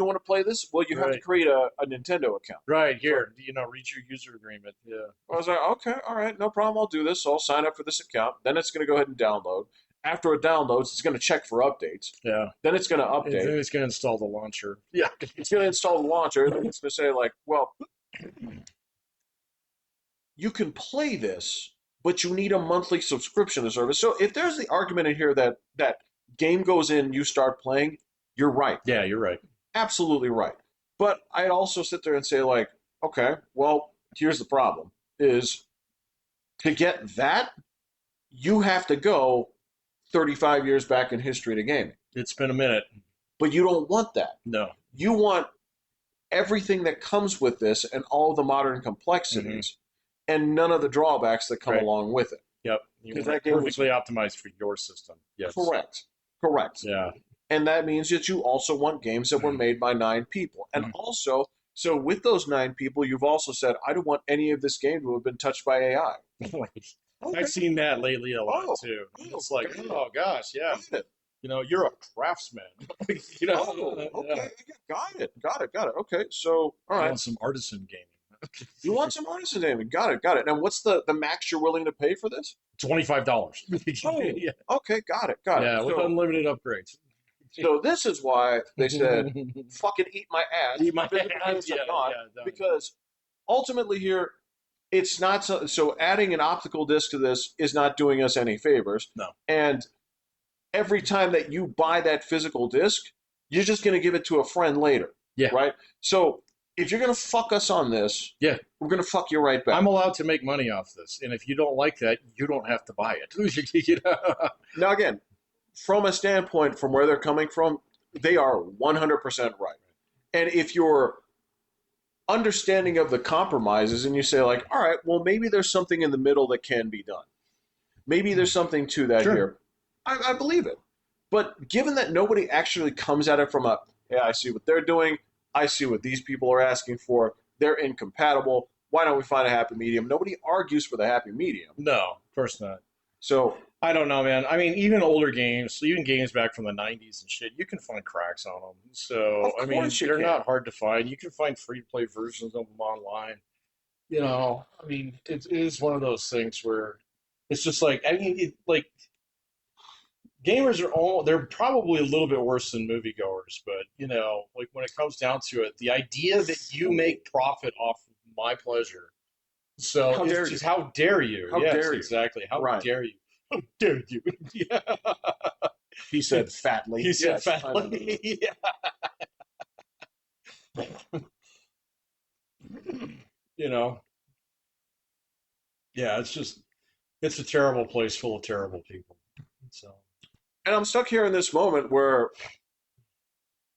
want to play this? Well, you have to Right. create a Nintendo account. Right here, read your user agreement. Yeah. I was like, okay, all right, no problem. I'll do this. So I'll sign up for this account. Then it's going to go ahead and download. After it downloads, it's going to check for updates. Yeah. Then it's going to And then update. it's gonna install the launcher. Yeah. It's going to install the launcher. And then it's going to say, like, well, you can play this but you need a monthly subscription to service. So if there's the argument in here that game goes in, you start playing, you're right. Yeah, you're right. Absolutely right. But I'd also sit there and say, like, okay, well, here's the problem is to get that, you have to go 35 years back in history to gaming. It's been a minute. But you don't want that. No. You want everything that comes with this and all the modern complexities and none of the drawbacks that come along with it. Yep. You Because want that game was perfectly optimized for your system. Yes. correct. Yeah. And that means that you also want games that were made by 9 people. And also, so with those 9 people, you've also said, I don't want any of this game to have been touched by AI. I've seen that lately a lot too. It's like, oh gosh, yeah. You know, you're a craftsman. You know. Okay. Got it. Okay. So, all right. I want some artisan gaming. You want some artisan gaming? Got it. Now, what's the max you're willing to pay for this? $25. Yeah. Okay. Got it. Yeah, with unlimited upgrades. So this is why they said, "Fucking eat my ass." Eat my ass. Because ultimately here, it's not so. Adding an optical disc to this is not doing us any favors. No. And every time that you buy that physical disc, you're just going to give it to a friend later. Yeah. Right? So if you're going to fuck us on this, we're going to fuck you right back. I'm allowed to make money off this. And if you don't like that, you don't have to buy it. You know? Now, again, from a standpoint from where they're coming from, they are 100% right. And if you're understanding of the compromises and you say, like, all right, well, maybe there's something in the middle that can be done. Maybe there's something to that here. I believe it. But given that nobody actually comes at it from I see what they're doing. I see what these people are asking for. They're incompatible. Why don't we find a happy medium? Nobody argues for the happy medium. No, of course not. So I don't know, man. I mean, even older games, even games back from the 90s and shit, you can find cracks on them. So, I mean, they're not hard to find. You can find free-to-play versions of them online. You know, I mean, it is one of those things where it's just like, I mean, gamers they're probably a little bit worse than moviegoers, but, you know, like when it comes down to it, the idea that you make profit off of my pleasure. So, how dare you? How dare you? How dare you? Exactly. How dare you? How dare you? Yeah. He said fatly. He said fatly. Yeah. You know. Yeah, it's a terrible place full of terrible people. So. And I'm stuck here in this moment where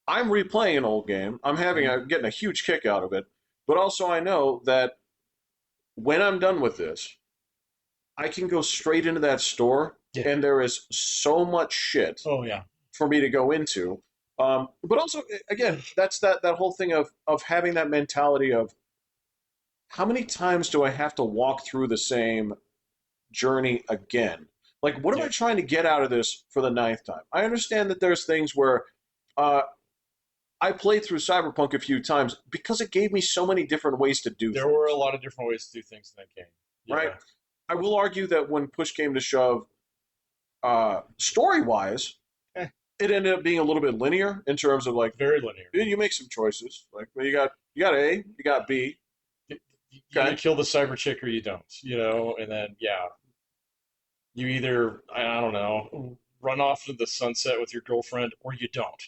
I'm replaying an old game. I'm getting a huge kick out of it, but also I know that when I'm done with this, I can go straight into that store, and there is so much shit for me to go into. But also, again, that's that whole thing of having that mentality of how many times do I have to walk through the same journey again? Like, what am I trying to get out of this for the 9th time? I understand that there's things where I played through Cyberpunk a few times because it gave me so many different ways to do things. There were a lot of different ways to do things in that game. Yeah. Right? I will argue that when push came to shove, story-wise, it ended up being a little bit linear in terms of, like, very linear. You make some choices. Like, well, you got A, you got B. You either kill the cyber chick or you don't, you know, and then, you either, I don't know, run off into the sunset with your girlfriend or you don't.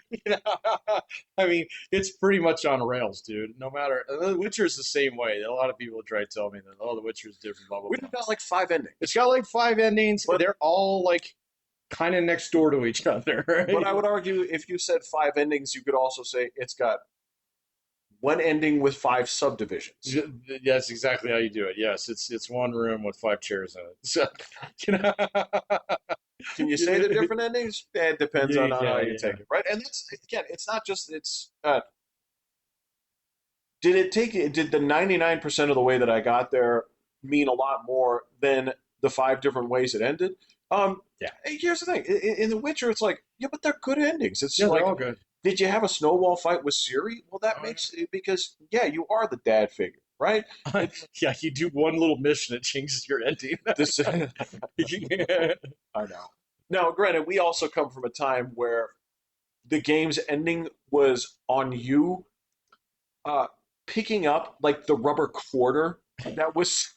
You know? I mean, it's pretty much on rails, dude. No matter, The Witcher is the same way. A lot of people try to tell me that, The Witcher is different, blah, blah, blah. We've got like 5 endings. It's got like 5 endings, but they're all like kind of next door to each other. Right? But I would argue if you said 5 endings, you could also say it's got 1 ending with 5 subdivisions. That's exactly how you do it. Yes, it's 1 room with 5 chairs in it. So, you know. Can you say the different endings? It depends on how you take it, right? And that's, again, it's not just did the 99% of the way that I got there mean a lot more than the 5 different ways it ended? Here's the thing: in The Witcher, it's like, but they're good endings. It's like, they're all good. Did you have a snowball fight with Ciri? Well, that makes it because you are the dad figure, right? You do 1 little mission, it changes your ending. I know. Now, granted, we also come from a time where the game's ending was on you picking up like the rubber quarter that was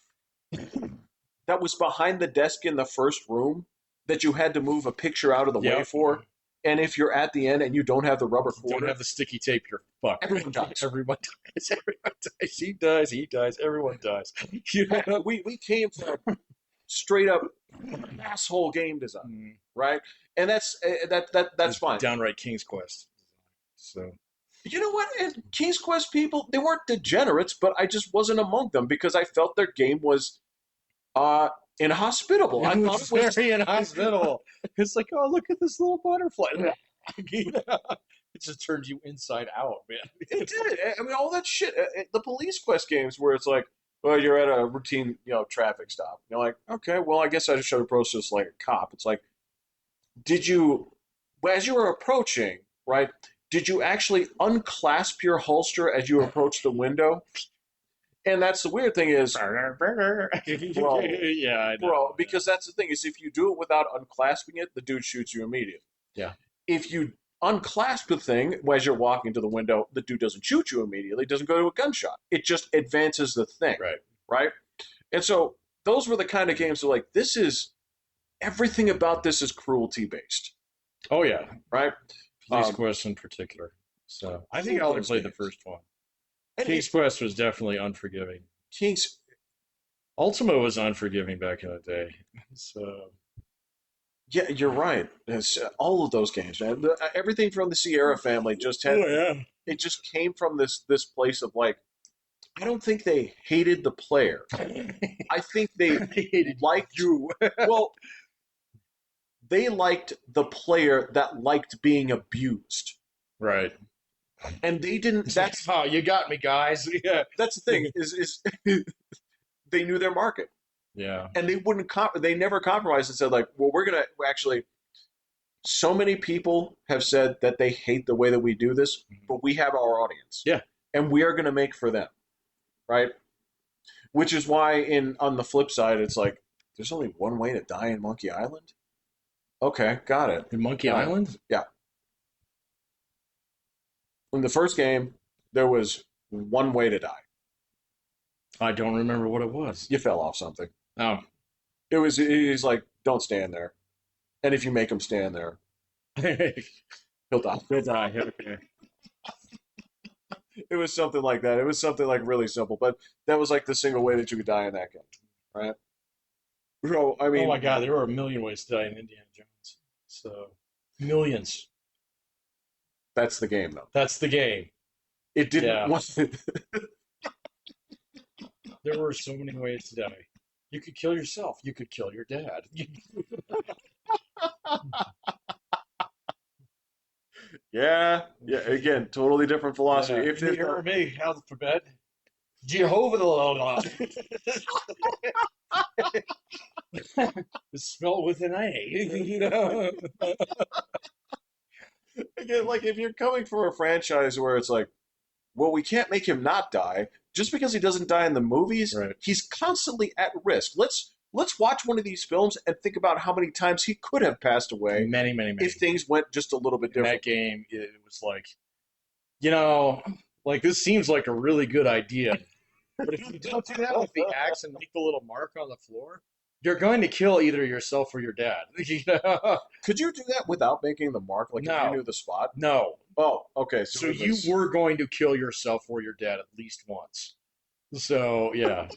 that was behind the desk in the first room that you had to move a picture out of the way Yep. for. And if you're at the end and you don't have the rubber You don't quarter, have the sticky tape, you're fucked. everyone dies. Everyone dies. Everyone dies. He dies. He dies. Everyone dies. You know? We came from straight up asshole game design, Mm. right? And that's It's fine. downright King's Quest. So You know what? And King's Quest people, they weren't degenerates, but I just wasn't among them because I felt their game was uh inhospitable. I it thought was it was very inhospitable. It's like, oh, look at this little butterfly. You know? It just turned you inside out, man. it did. I mean, all that shit. The police quest games where it's like, well, you're at a routine, traffic stop. You're like, okay, well, I guess I should approach this like a cop. It's like, did you, as you were approaching, right? Did you actually unclasp your holster as you approached the window? And that's the weird thing is, bro, Yeah, I know. bro, because that's the thing is, if you do it without unclasping it, the dude shoots you immediately. Yeah. If you unclasp the thing as you're walking to the window, the dude doesn't shoot you immediately. It doesn't go to a gunshot. It just advances the thing. Right. Right. And so those were the kind of games that like, this is everything about this is cruelty based. Oh yeah. Right. King's Quest in particular. So I think I only played the first one. And King's Quest was definitely unforgiving. King's Ultima was unforgiving back in the day. So Yeah, you're right. It's, all of those games, man. Everything from the Sierra family just had. oh yeah. It just came from this place of like, I don't think they hated the player. I think they hated liked you. well, they liked the player that liked being abused, Right. and they didn't. That's oh, you got me, guys. Yeah. that's the thing is they knew their market, Yeah. and they wouldn't. They never compromised and said like, well, we're gonna actually. So many people have said that they hate the way that we do this, but we have our audience. Yeah. And we are going to make for them. Right? Which is why on the flip side, it's like, there's only one way to die in Monkey Island? Okay, got it. In Monkey Island? Yeah. In the first game, there was one way to die. I don't remember what it was. You fell off something. Oh. He's like, don't stand there. And if you make him stand there, he'll die. He'll die. Okay. It was something like that. It was something like really simple, but that was like the single way that you could die in that game, right? So I mean, oh my God, there were a million ways to die in Indiana Jones. So millions. that's the game, though. That's the game. It didn't. Yeah. There were so many ways to die. You could kill yourself. You could kill your dad. Yeah. Again, totally different philosophy. Yeah. If there's you heard me, alphabet. Jehovah the Lord. It's spelled with an A. You know? again, like if you're coming from a franchise where it's like, well, we can't make him not die just because he doesn't die in the movies. Right. He's constantly at risk. Let's watch one of these films and think about how many times he could have passed away. Many, many, many. If things went just a little bit in different. that game, it was like, like this seems like a really good idea, but if you don't do that with the axe and make the little mark on the floor, you're going to kill either yourself or your dad. Could you do that without making the mark? Like No. if you knew the spot? No. Oh, okay. So you were going to kill yourself or your dad at least once. So yeah.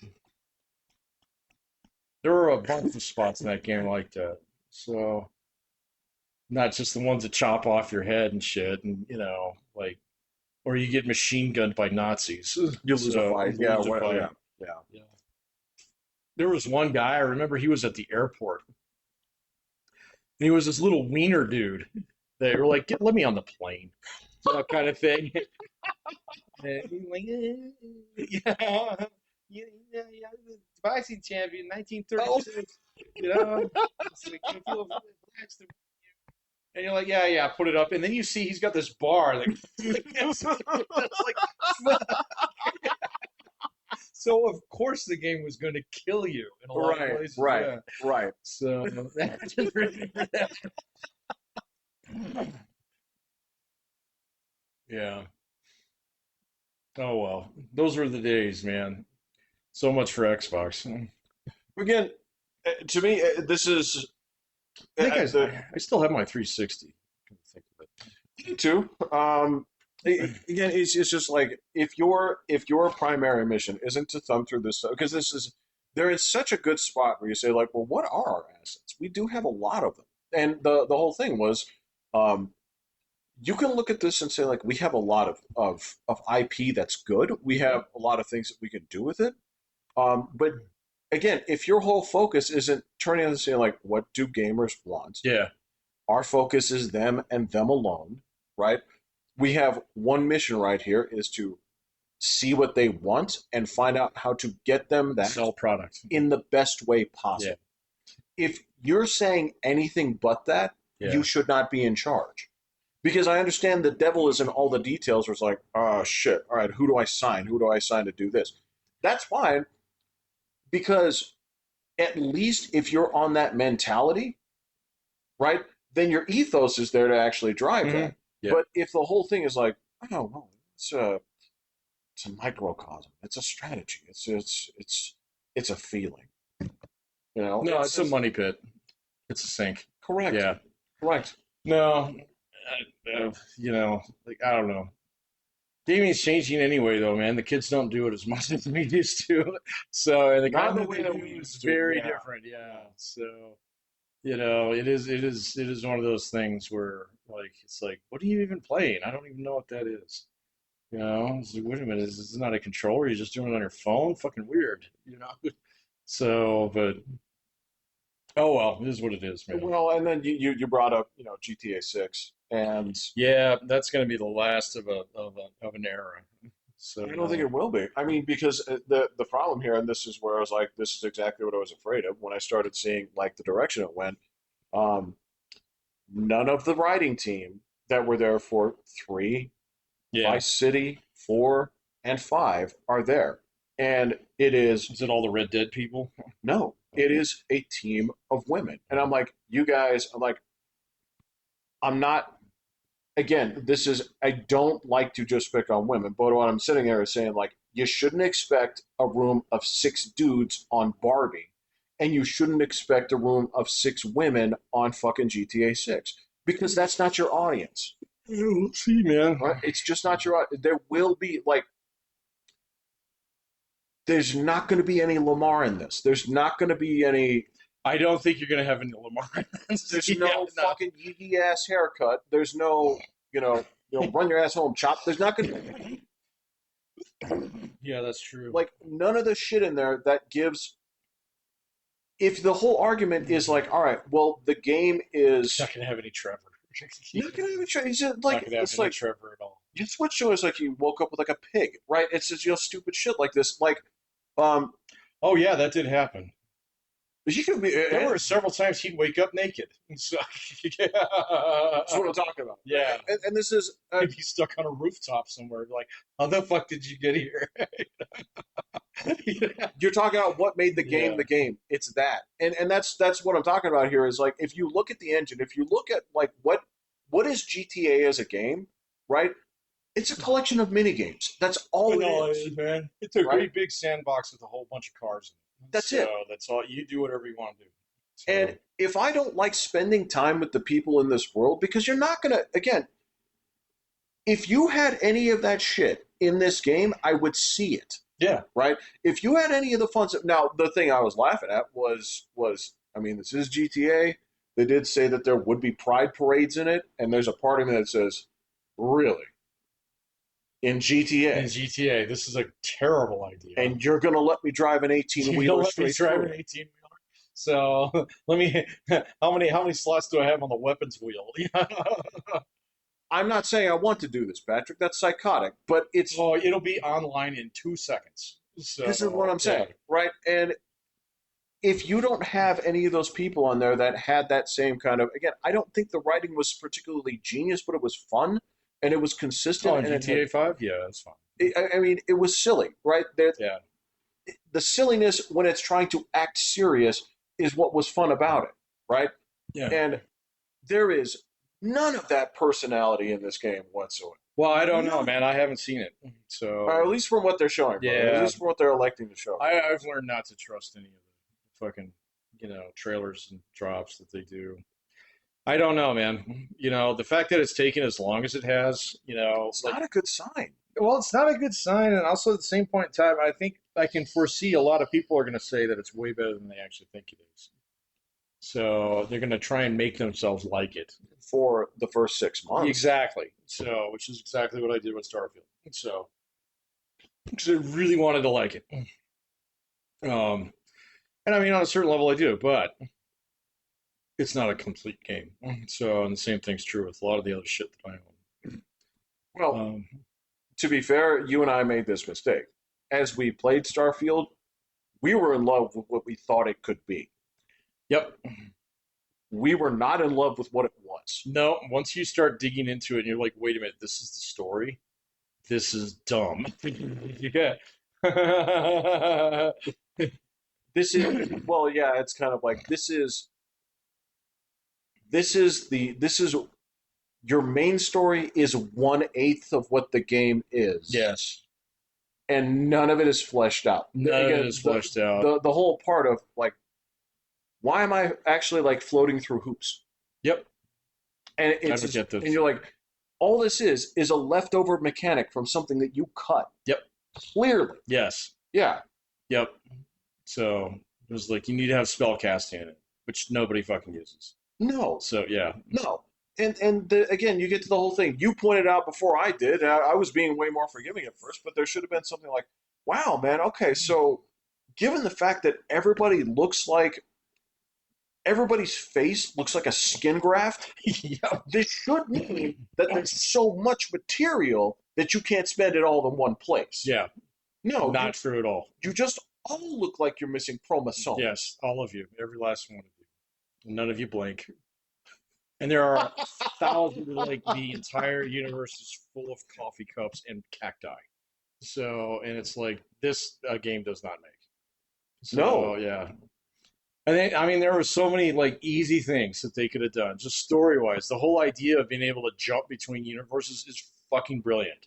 There were a bunch of spots in that game like that. So not just the ones that chop off your head and shit, and like, or you get machine gunned by Nazis. You lose a fight. You Yeah, lose a fight. yeah. There was one guy, I remember he was at the airport. And he was this little wiener dude. They were like, let me on the plane. Kind of thing. And he's like, yeah. Yeah, boxing champion, 1936. It's like, I feel blessed. And you're like, yeah, put it up. And then you see he's got this bar. Like, it's like, so of course the game was going to kill you in a lot of places. Right. So I just remember that. Yeah. Oh well, those were the days, man. So much for Xbox. Again, To me, this is I think the I still have my 360. Come to think of you too. Again, it's just like if your primary mission isn't to thumb through this, because they're in such a good spot where you say like, well, what are our assets? We do have a lot of them, and the whole thing was, um, you can look at this and say like, we have a lot of IP that's good. We have a lot of things that we can do with it. But again, if your whole focus isn't turning on and saying like, what do gamers want? Yeah. Our focus is them and them alone, right? We have one mission right here is to see what they want and find out how to get them that Sell product. in the best way Yeah. possible. If you're saying anything but that, Yeah. you should not be in charge. Because I understand the devil is in all the details where it's like, oh shit, all right, who do I sign? Who do I sign to do this? That's fine, because at least if you're on that mentality, right, then your ethos is there to actually drive that. Yeah. But if the whole thing is like, oh well, it's a microcosm, it's a strategy, it's a feeling, No, it's a money pit. It's a sink. correct. Yeah. Correct. No, like I don't know. Gaming's changing anyway, though, man. The kids don't do it as much as we used to. So, and the Not kind the of way way that that we we is used to, very yeah. different. Yeah. So, it is one of those things where, like, it's like, what are you even playing? I don't even know what that is. It's like, wait a minute, is this not a controller? You're just doing it on your phone? Fucking weird. So, but oh well, it is what it is, man. Well, and then you brought up GTA 6, and Yeah, that's going to be the last of an era. So, I don't think it will be. I mean, because the problem here, and this is where I was like, this is exactly what I was afraid of when I started seeing like the direction it went. Um, None of the writing team that were there for 3, yeah. Vice City, 4, and 5 are there, and it is Is it all the Red Dead people? no, it is a team of women, and I'm like, you guys, I'm like, I'm not. Again, this is I don't like to just pick on women, but what I'm sitting there is saying like you shouldn't expect a room of 6 dudes on Barbie, and you shouldn't expect a room of 6 women on fucking GTA 6 because that's not your audience. We'll see, man. Right? It's just not your. There will be like. There's not going to be any Lamar in this. There's not going to be any. I don't think you're gonna have any Lamar. There's Yeah, no no. fucking yee ass haircut. There's no run your ass home chop. There's not going to Yeah, that's true. like none of the shit in there that gives. If the whole argument is like, all right, well, the game is Not gonna have any Trevor. not going to even try. It's just Not like gonna have it's any like Trevor at all. you switch to it, it's like you woke up with like a pig, right? It's just stupid shit like this. Like, um, Oh yeah, that did happen. you could be. There were several times he'd wake up naked. So, yeah. That's what I'm talking about. Yeah. And this is He'd be stuck on a rooftop somewhere. Like, how the fuck did you get here? Yeah. you're talking about what made the game Yeah. the game. It's that, and that's what I'm talking about here. Is like if you look at the engine, if you look at like what is GTA as a game, right? It's a collection of mini games. That's all I know it it is. is, man. It's a Right? great big sandbox with a whole bunch of cars in it. That's so it. That's all. You do whatever you want to do. So, And if I don't like spending time with the people in this world, because you're not gonna again, if you had any of that shit in this game, I would see it. yeah. Right? If you had any of the fun stuff, now the thing I was laughing at was I mean, this is GTA. They did say that there would be pride parades in it, and there's a part of me that says, really? In In GTA? GTA, this is a terrible idea. And you're gonna let me drive an 18 you don't wheeler let me straight drive through? an 18 wheeler. So let me. How many slots do I have on the weapons wheel? I'm not saying I want to do this, Patrick. That's psychotic, but it's Oh, it'll be online in 2 seconds. So this is what I'm saying, yeah. right? And if you don't have any of those people on there that had that same kind of again, I don't think the writing was particularly genius, but it was fun and it was consistent. Oh, in and it GTA had, 5, yeah, that's fine. I mean, it was silly, right? There, Yeah, the silliness when it's trying to act serious is what was fun about it, right? yeah. And there is none of that personality in this game whatsoever. Well, I don't know, None. man. I haven't seen it, so Or at least from what they're showing, brother. At yeah. least from what they're electing to show. I've learned not to trust any of the fucking trailers and drops that they do. I don't know, man. The fact that it's taken as long as it has, It's not a good sign. well, it's not a good sign. And also at the same point in time, I think I can foresee a lot of people are going to say that it's way better than they actually think it is. So they're going to try and make themselves like it. For the first 6 months. Exactly. So, which is exactly what I did with Starfield. So, because I really wanted to like it. Um, and I mean, on a certain level, I do, but it's not a complete game. So, and the same thing's true with a lot of the other shit that I own. Well, to be fair, you and I made this mistake. As we played Starfield, we were in love with what we thought it could be. Yep. We were not in love with what it was. No, once you start digging into it and you're like, wait a minute, this is the story? This is dumb. Yeah. This is, well, yeah, it's kind of like this is your main story is 1/8 of what the game is. Yes. And none of it is fleshed out. None of it is fleshed out. The whole part of like, why am I actually like floating through hoops? Yep. And it's I get this. And you're like, all this is a leftover mechanic from something that you cut. Yep. Clearly. Yes. Yeah. Yep. So it was like you need to have spell casting in it, which nobody fucking uses. No. So yeah. No. Again, you get to the whole thing. You pointed out before I did. I was being way more forgiving at first, but there should have been something like, "Wow, man. Okay, so given the fact that everybody's face looks like a skin graft, Yeah. this should mean that there's so much material that you can't spend it all in one place." Yeah. No, Not true at all. you just all look like you're missing chromosomes. Yes, all of you, every last one of you. None of you blink. And there are thousands, like the entire universe is full of coffee cups and cacti. So, and it's like this game does not make. So, No. yeah. I mean, there were so many like easy things that they could have done, just story wise. The whole idea of being able to jump between universes is fucking brilliant.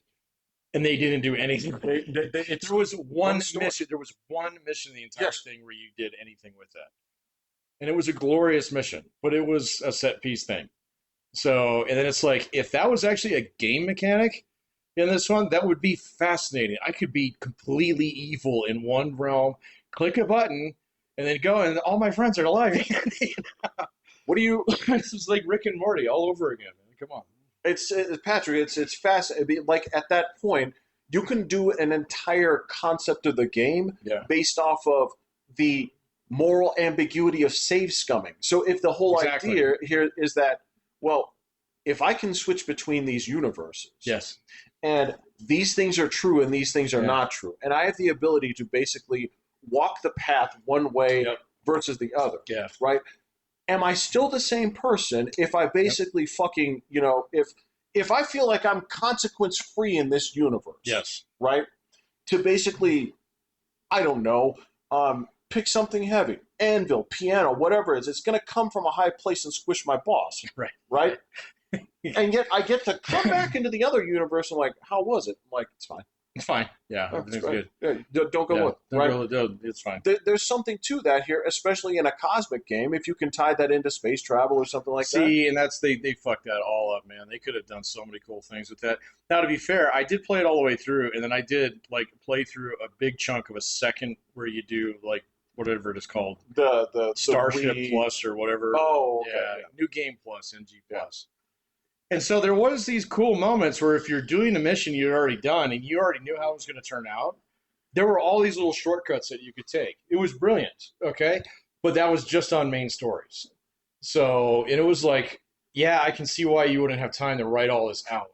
And they didn't do anything. There was one mission. There was one mission in the entire thing where you did anything with that. And it was a glorious mission, but it was a set piece thing. So, and then it's like, if that was actually a game mechanic in this one, that would be fascinating. I could be completely evil in one realm, click a button, and then go, and all my friends are alive. What do you? This is like Rick and Morty all over again, man. Come on. It's Patrick. It's fast. Like at that point, you can do an entire concept of the game based off of the moral ambiguity of save scumming. So if the whole idea here is that, well, if I can switch between these universes, yes, and these things are true and these things are not true, and I have the ability to basically walk the path one way versus the other, right? Am I still the same person if I basically fucking, if I feel like I'm consequence free in this universe, right? To basically, I don't know, pick something heavy, anvil, piano, whatever it is, it's going to come from a high place and squish my boss, right? And yet I get to come back into the other universe and like, how was it? I'm like, it's fine. It's fine. Yeah, everything's good. Yeah, don't go look. Right? It's fine. There's something to that here, especially in a cosmic game. If you can tie that into space travel or something like that. See, and that's they fucked that all up, man. They could have done so many cool things with that. Now, to be fair, I did play it all the way through, and then I did like play through a big chunk of a second where you do like whatever it is called, the Starship Plus or whatever. Oh, okay, yeah. New Game Plus, NG Plus. And so there was these cool moments where if you're doing a mission you'd already done and you already knew how it was going to turn out, there were all these little shortcuts that you could take. It was brilliant, okay? But that was just on main stories. So, and it was like, yeah, I can see why you wouldn't have time to write all this out.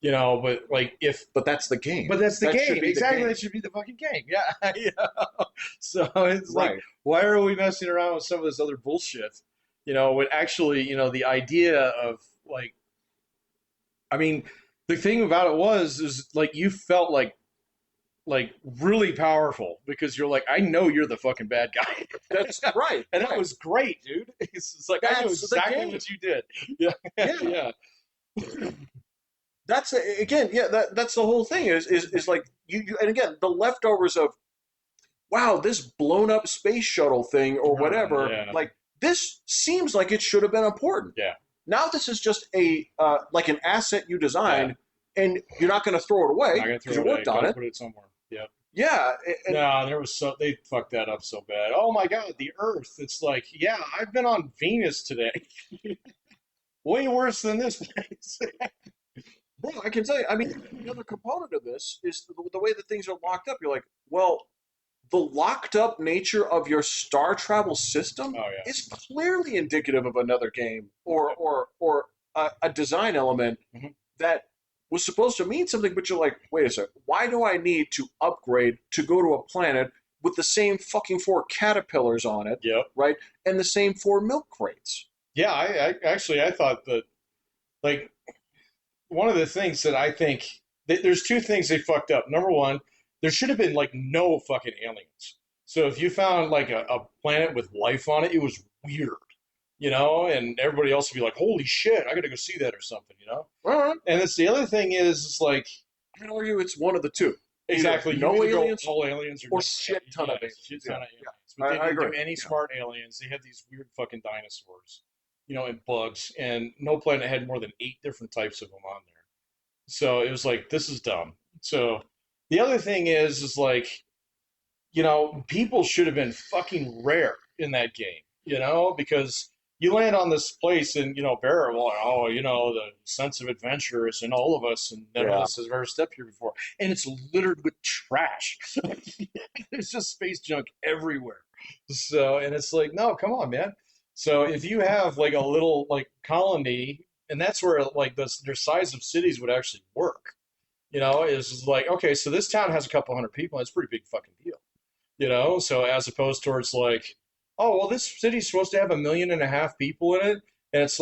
But like But that's the game. But that's the game. Exactly, game. that should be the fucking game. Yeah. So it's like, why are we messing around with some of this other bullshit? When actually, the idea of like, I mean, the thing about it is like you felt like really powerful because you're like, I know you're the fucking bad guy. That's right. And that was great, dude. It's like, I know exactly what you did. Yeah. That's again, that's the whole thing is like you and again, the leftovers of wow, this blown up space shuttle thing or whatever, Yeah. like this seems like it should have been important. Yeah. Now this is just a like an asset you Yeah. designed, and you're not going to throw it Not away gonna because throw you it worked out. on Gotta it. put it somewhere. Yep. Yeah, and No, there was they fucked that up so bad. Oh my God, the Earth. It's like, yeah, I've been on Venus today. Way worse than this place. bro, I can tell you. I mean, the other component of this is the way that things are locked up. You're like, well, the locked up nature of your star travel system Oh yeah. is clearly indicative of another game or Yep. a design element Hmm. that was supposed to mean something, but you're like, wait a second, why do I need to upgrade to go to a planet with the same fucking four caterpillars on it, Yep. right? And the same four milk crates? Yeah, I actually I thought that like one of the things that I think there's two things they fucked up. Number one, there should have been like no fucking aliens. So if you found like a planet with life on it, it was weird, and everybody else would be like, "Holy shit, I gotta go see that or something." All right. And it's the other thing is, it's like I can argue it's one of the two. exactly Either you no either go aliens all aliens or or no shit ton of aliens. shit Yeah, ton of aliens. yeah. But they I didn't agree. do any Yeah. smart aliens. They had these weird fucking dinosaurs, and bugs, and no planet had more than 8 different types of them on there. So it was like, this is dumb. So the other thing is like, people should have been fucking rare in that game, because you land on this place and, Barrett, well, oh, the sense of adventure is in all of us, and none of Yeah. us has ever stepped here before. And it's littered with trash. There's just space junk everywhere. So, and it's like, no, come on, man. So if you have like a little like colony, and that's where like their size of cities would actually work, is like, okay, so this town has a couple hundred people, and it's a pretty big fucking deal. So as opposed towards like, oh well, this city's supposed to have 1.5 million people in it, and it's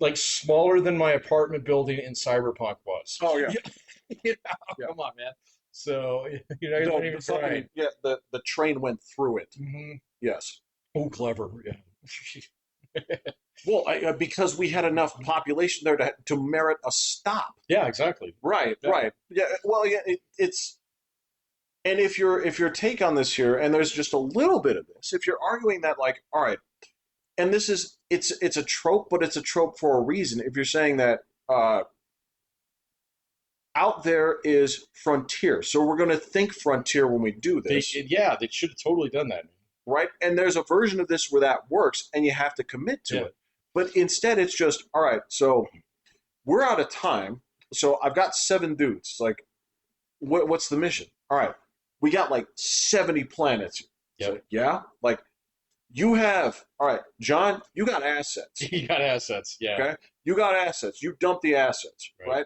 like smaller than my apartment building in Cyberpunk was. Oh yeah. Yeah. Come on, man. So don't The even try. fucking yeah, the train went through it. Mm-hmm. Yes. Oh, clever. Yeah. Well, because we had enough population there to merit a stop. Yeah, exactly. Right. Yeah. Right. Yeah. Well, yeah. It's and if your take on this here, and there's just a little bit of this, if you're arguing that like, all right, and this is it's a trope, but it's a trope for a reason. If you're saying that out there is frontier, so we're going to think frontier when we do this. They should have totally done that. Right? And there's a version of this where that works and you have to commit to it. But instead, it's just, all right, so we're out of time. So I've got 7 dudes. It's like, what's the mission? All right, we got like 70 planets. Yep. So, yeah? Like, you have, all right, John, you got assets. You got assets, yeah. Okay? You got assets. You dump the assets, right?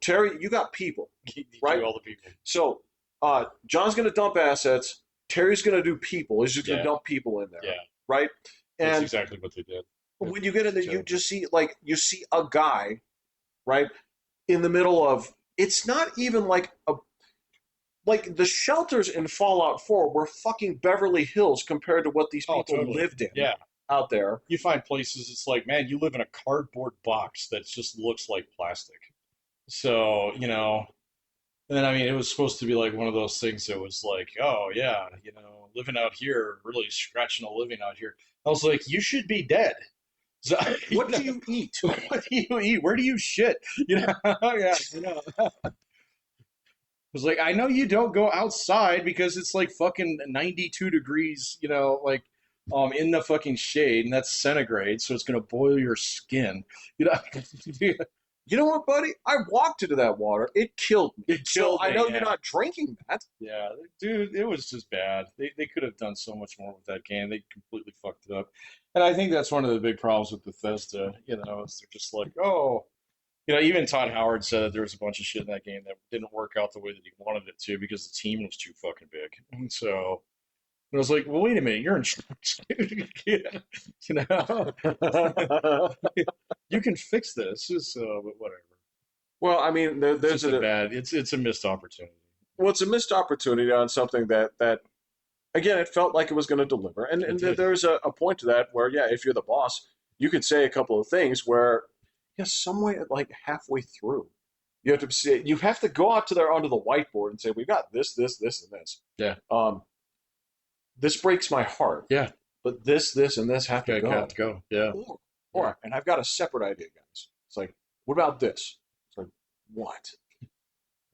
Terry, you got people, right? All the people. So John's going to dump assets. Terry's going to do people. He's just going to dump people in there, right? And that's exactly what they did. when you get in there, you just see you see a guy, right, in the middle of. It's not even like the shelters in Fallout 4 were fucking Beverly Hills compared to what these people totally. lived in. Yeah. Out there, you find places. It's like, man, you live in a cardboard box that just looks like plastic. So and then, I mean, it was supposed to be like one of those things that was like, oh, yeah, living out here, really scratching a living out here. I was like, you should be dead. So, what do you eat? What do you eat? Where do you shit? Yeah. It was like, I know you don't go outside because it's like fucking 92 degrees, like in the fucking shade, and that's centigrade, so it's going to boil your skin. You know what, buddy? I walked into that water. It killed me. I know yeah. you're not drinking that. Yeah, dude, it was just bad. They could have done so much more with that game. They completely fucked it up. And I think that's one of the big problems with Bethesda, is they're just like, oh, even Todd Howard said that there was a bunch of shit in that game that didn't work out the way that he wanted it to because the team was too fucking big. And so I was like, well, wait a minute, you're in charge. You can fix this, but whatever. Well, I mean, there's it's a missed opportunity. Well, it's a missed opportunity on something that again, it felt like it was going to deliver, and there's a point to that where, yeah, if you're the boss, you could say a couple of things where, yeah, some way like halfway through, You have to say, you have to go out to there onto the whiteboard and say, "We got this, this, this, and this." Yeah. This breaks my heart, Yeah. but this, and this have to Okay, go. have to go. Yeah. Or, Yeah. and I've got a separate idea, guys. It's like, what about this? It's like, what?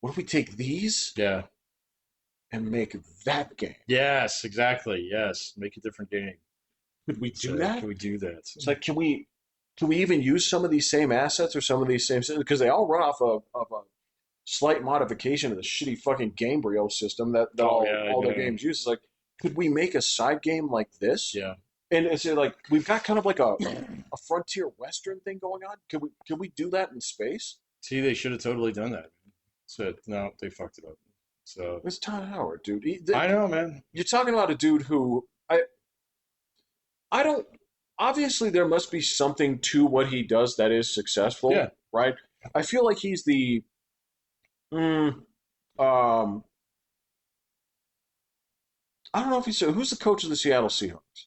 What if we take these Yeah. and make that game? Yes, exactly. Yes. Make a different game. Could we do So that? can we do that? It's like, can we even use some of these same assets or some of these same because they all run off of a slight modification of the shitty fucking Gamebryo system that Oh yeah, all their yeah. games use. It's like, could we make a side game like this? Yeah. And it's like we've got kind of like a frontier western thing going on. Can we do that in space? See, they should have totally done that. So no, they fucked it up. So It's Todd Howard, dude. I know, man. You're talking about a dude who I don't. Obviously, there must be something to what he does that is successful, Yeah. right? I feel like he's the. Mm, um, I don't know if he's who's the coach of the Seattle Seahawks.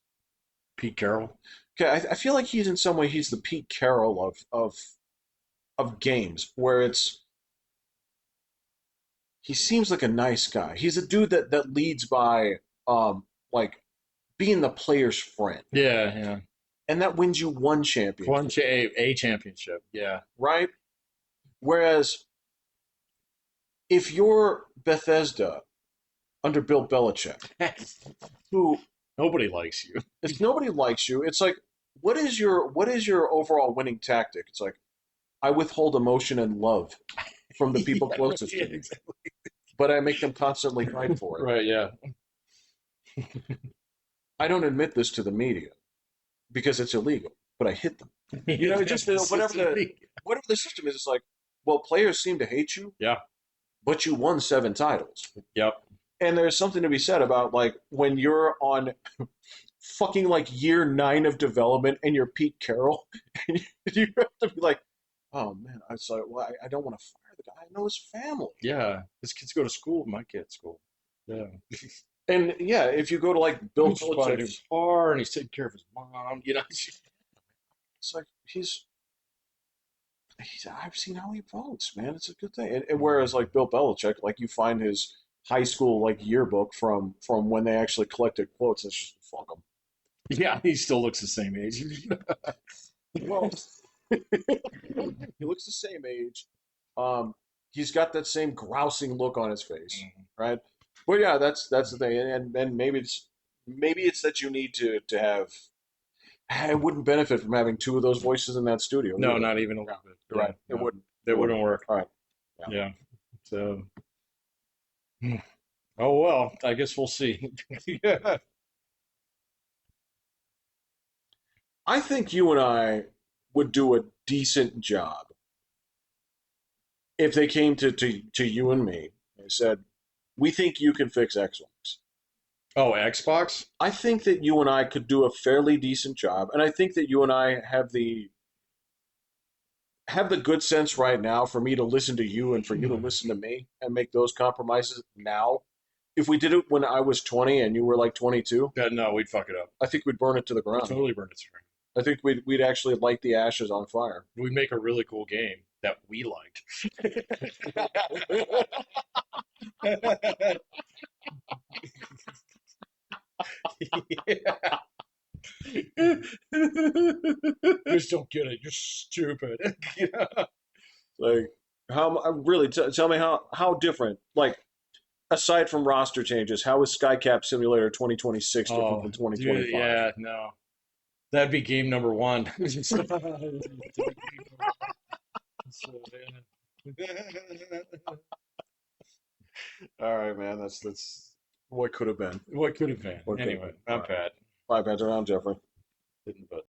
Pete Carroll. Okay, I feel like he's in some way he's the Pete Carroll of games, where it's he seems like a nice guy. He's a dude that leads by like being the player's friend, Yeah, yeah. and that wins you one championship, A championship. Yeah. right? Whereas if you're Bethesda under Bill Belichick, who Nobody likes you. if nobody likes you, it's like what is your overall winning tactic? It's like I withhold emotion and love from the people Yeah, closest yeah, to me, exactly. but I make them constantly fight for it. Right, yeah. I don't admit this to the media because it's illegal, but I hit them. You know, just whatever the system is, it's like, well, players seem to hate you, Yeah. but you won 7 titles. Yep. And there's something to be said about like when you're on fucking like year 9 of development and you're Pete Carroll, and you have to be like, oh man, I was like, well, I don't want to fire the guy. I know his family. Yeah. His kids go to school. My kid at school. Yeah. And yeah, if you go to like Bill He's bought a new Belichick's, car and he's taking care of his mom. You know. it's like I've seen how he votes, man. It's a good thing. And whereas like Bill Belichick, like you find his high school like yearbook from when they actually collected quotes. It's just fuck him. Yeah, he still looks the same age. Well, he looks the same age. He's got that same grousing look on his face, right? But yeah, that's the thing, and maybe it's that you need to have. I wouldn't benefit from having 2 of those voices in that studio. No, either. not even a little bit. You're right. It No, wouldn't. that wouldn't work. All right. Yeah. So, oh well, I guess we'll see. Yeah. I think you and I would do a decent job if they came to you and me and said, "We think you can fix Xbox." Oh, Xbox? I think that you and I could do a fairly decent job, and I think that you and I have the good sense right now for me to listen to you and for you to listen to me and make those compromises now. If we did it when I was 20 and you were like 22, Yeah, no, we'd fuck it up. I think we'd burn it to the We'd ground. totally burn it to I think we'd actually light the ashes on fire. We'd make a really cool game that we liked. Yeah. Just don't get it. You're stupid. Yeah. Like how really tell me how different like aside from roster changes, how is Skycap Simulator 2026 different Oh, than dude, 2025? yeah, no. That'd be game number one. All right, man. That's what could have been. What could have been? What could have Anyway, been. All not right. bad. 5 heads around, Jeffrey.